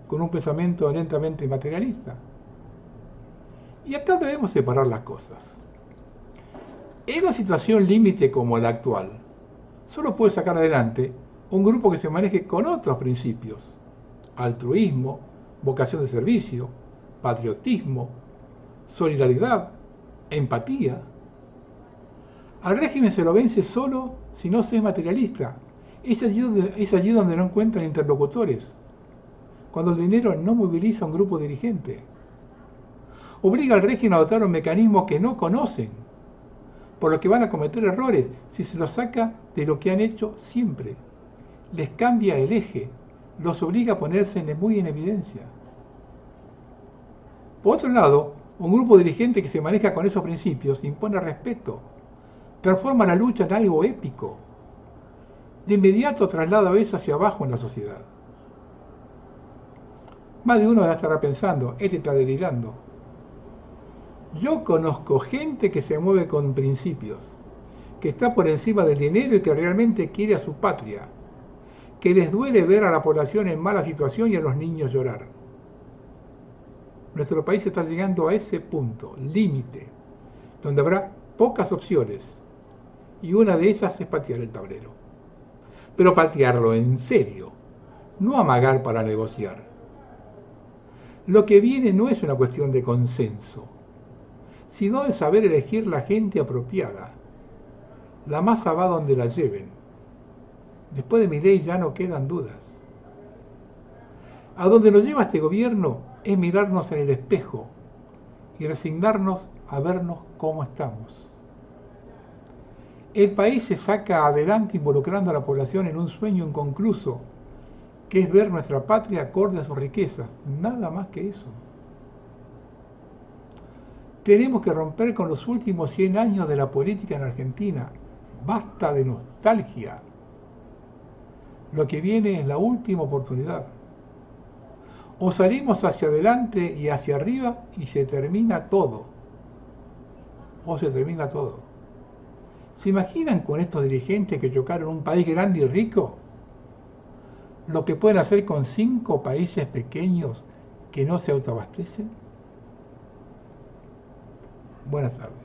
con un pensamiento lentamente materialista. Y acá debemos separar las cosas. En una situación límite como la actual, solo puede sacar adelante un grupo que se maneje con otros principios: altruismo, vocación de servicio, patriotismo, solidaridad, empatía. Al régimen se lo vence solo si no se es materialista. Es allí donde no encuentran interlocutores, cuando el dinero no moviliza a un grupo dirigente. Obliga al régimen a adoptar un mecanismo que no conocen, por lo que van a cometer errores si se los saca de lo que han hecho siempre. Les cambia el eje, los obliga a ponerse muy en evidencia. Por otro lado, un grupo dirigente que se maneja con esos principios impone respeto, transforma la lucha en algo épico. De inmediato traslada eso hacia abajo en la sociedad. Más de uno ya estará pensando, este está delirando. Yo conozco gente que se mueve con principios, que está por encima del dinero y que realmente quiere a su patria, que les duele ver a la población en mala situación y a los niños llorar. Nuestro país está llegando a ese punto, límite, donde habrá pocas opciones, y una de esas es patear el tablero. Pero patearlo en serio, no amagar para negociar. Lo que viene no es una cuestión de consenso, sino de saber elegir la gente apropiada. La masa va donde la lleven. Después de Milei ya no quedan dudas. A donde nos lleva este gobierno es mirarnos en el espejo y resignarnos a vernos cómo estamos. El país se saca adelante involucrando a la población en un sueño inconcluso, que es ver nuestra patria acorde a sus riquezas, nada más que eso. Tenemos que romper con los últimos 100 años de la política en Argentina. Basta de nostalgia. Lo que viene es la última oportunidad. O salimos hacia adelante y hacia arriba y se termina todo. O se termina todo. ¿Se imaginan con estos dirigentes que chocaron un país grande y rico? Lo que pueden hacer con 5 países pequeños que no se autoabastecen. Buenas tardes.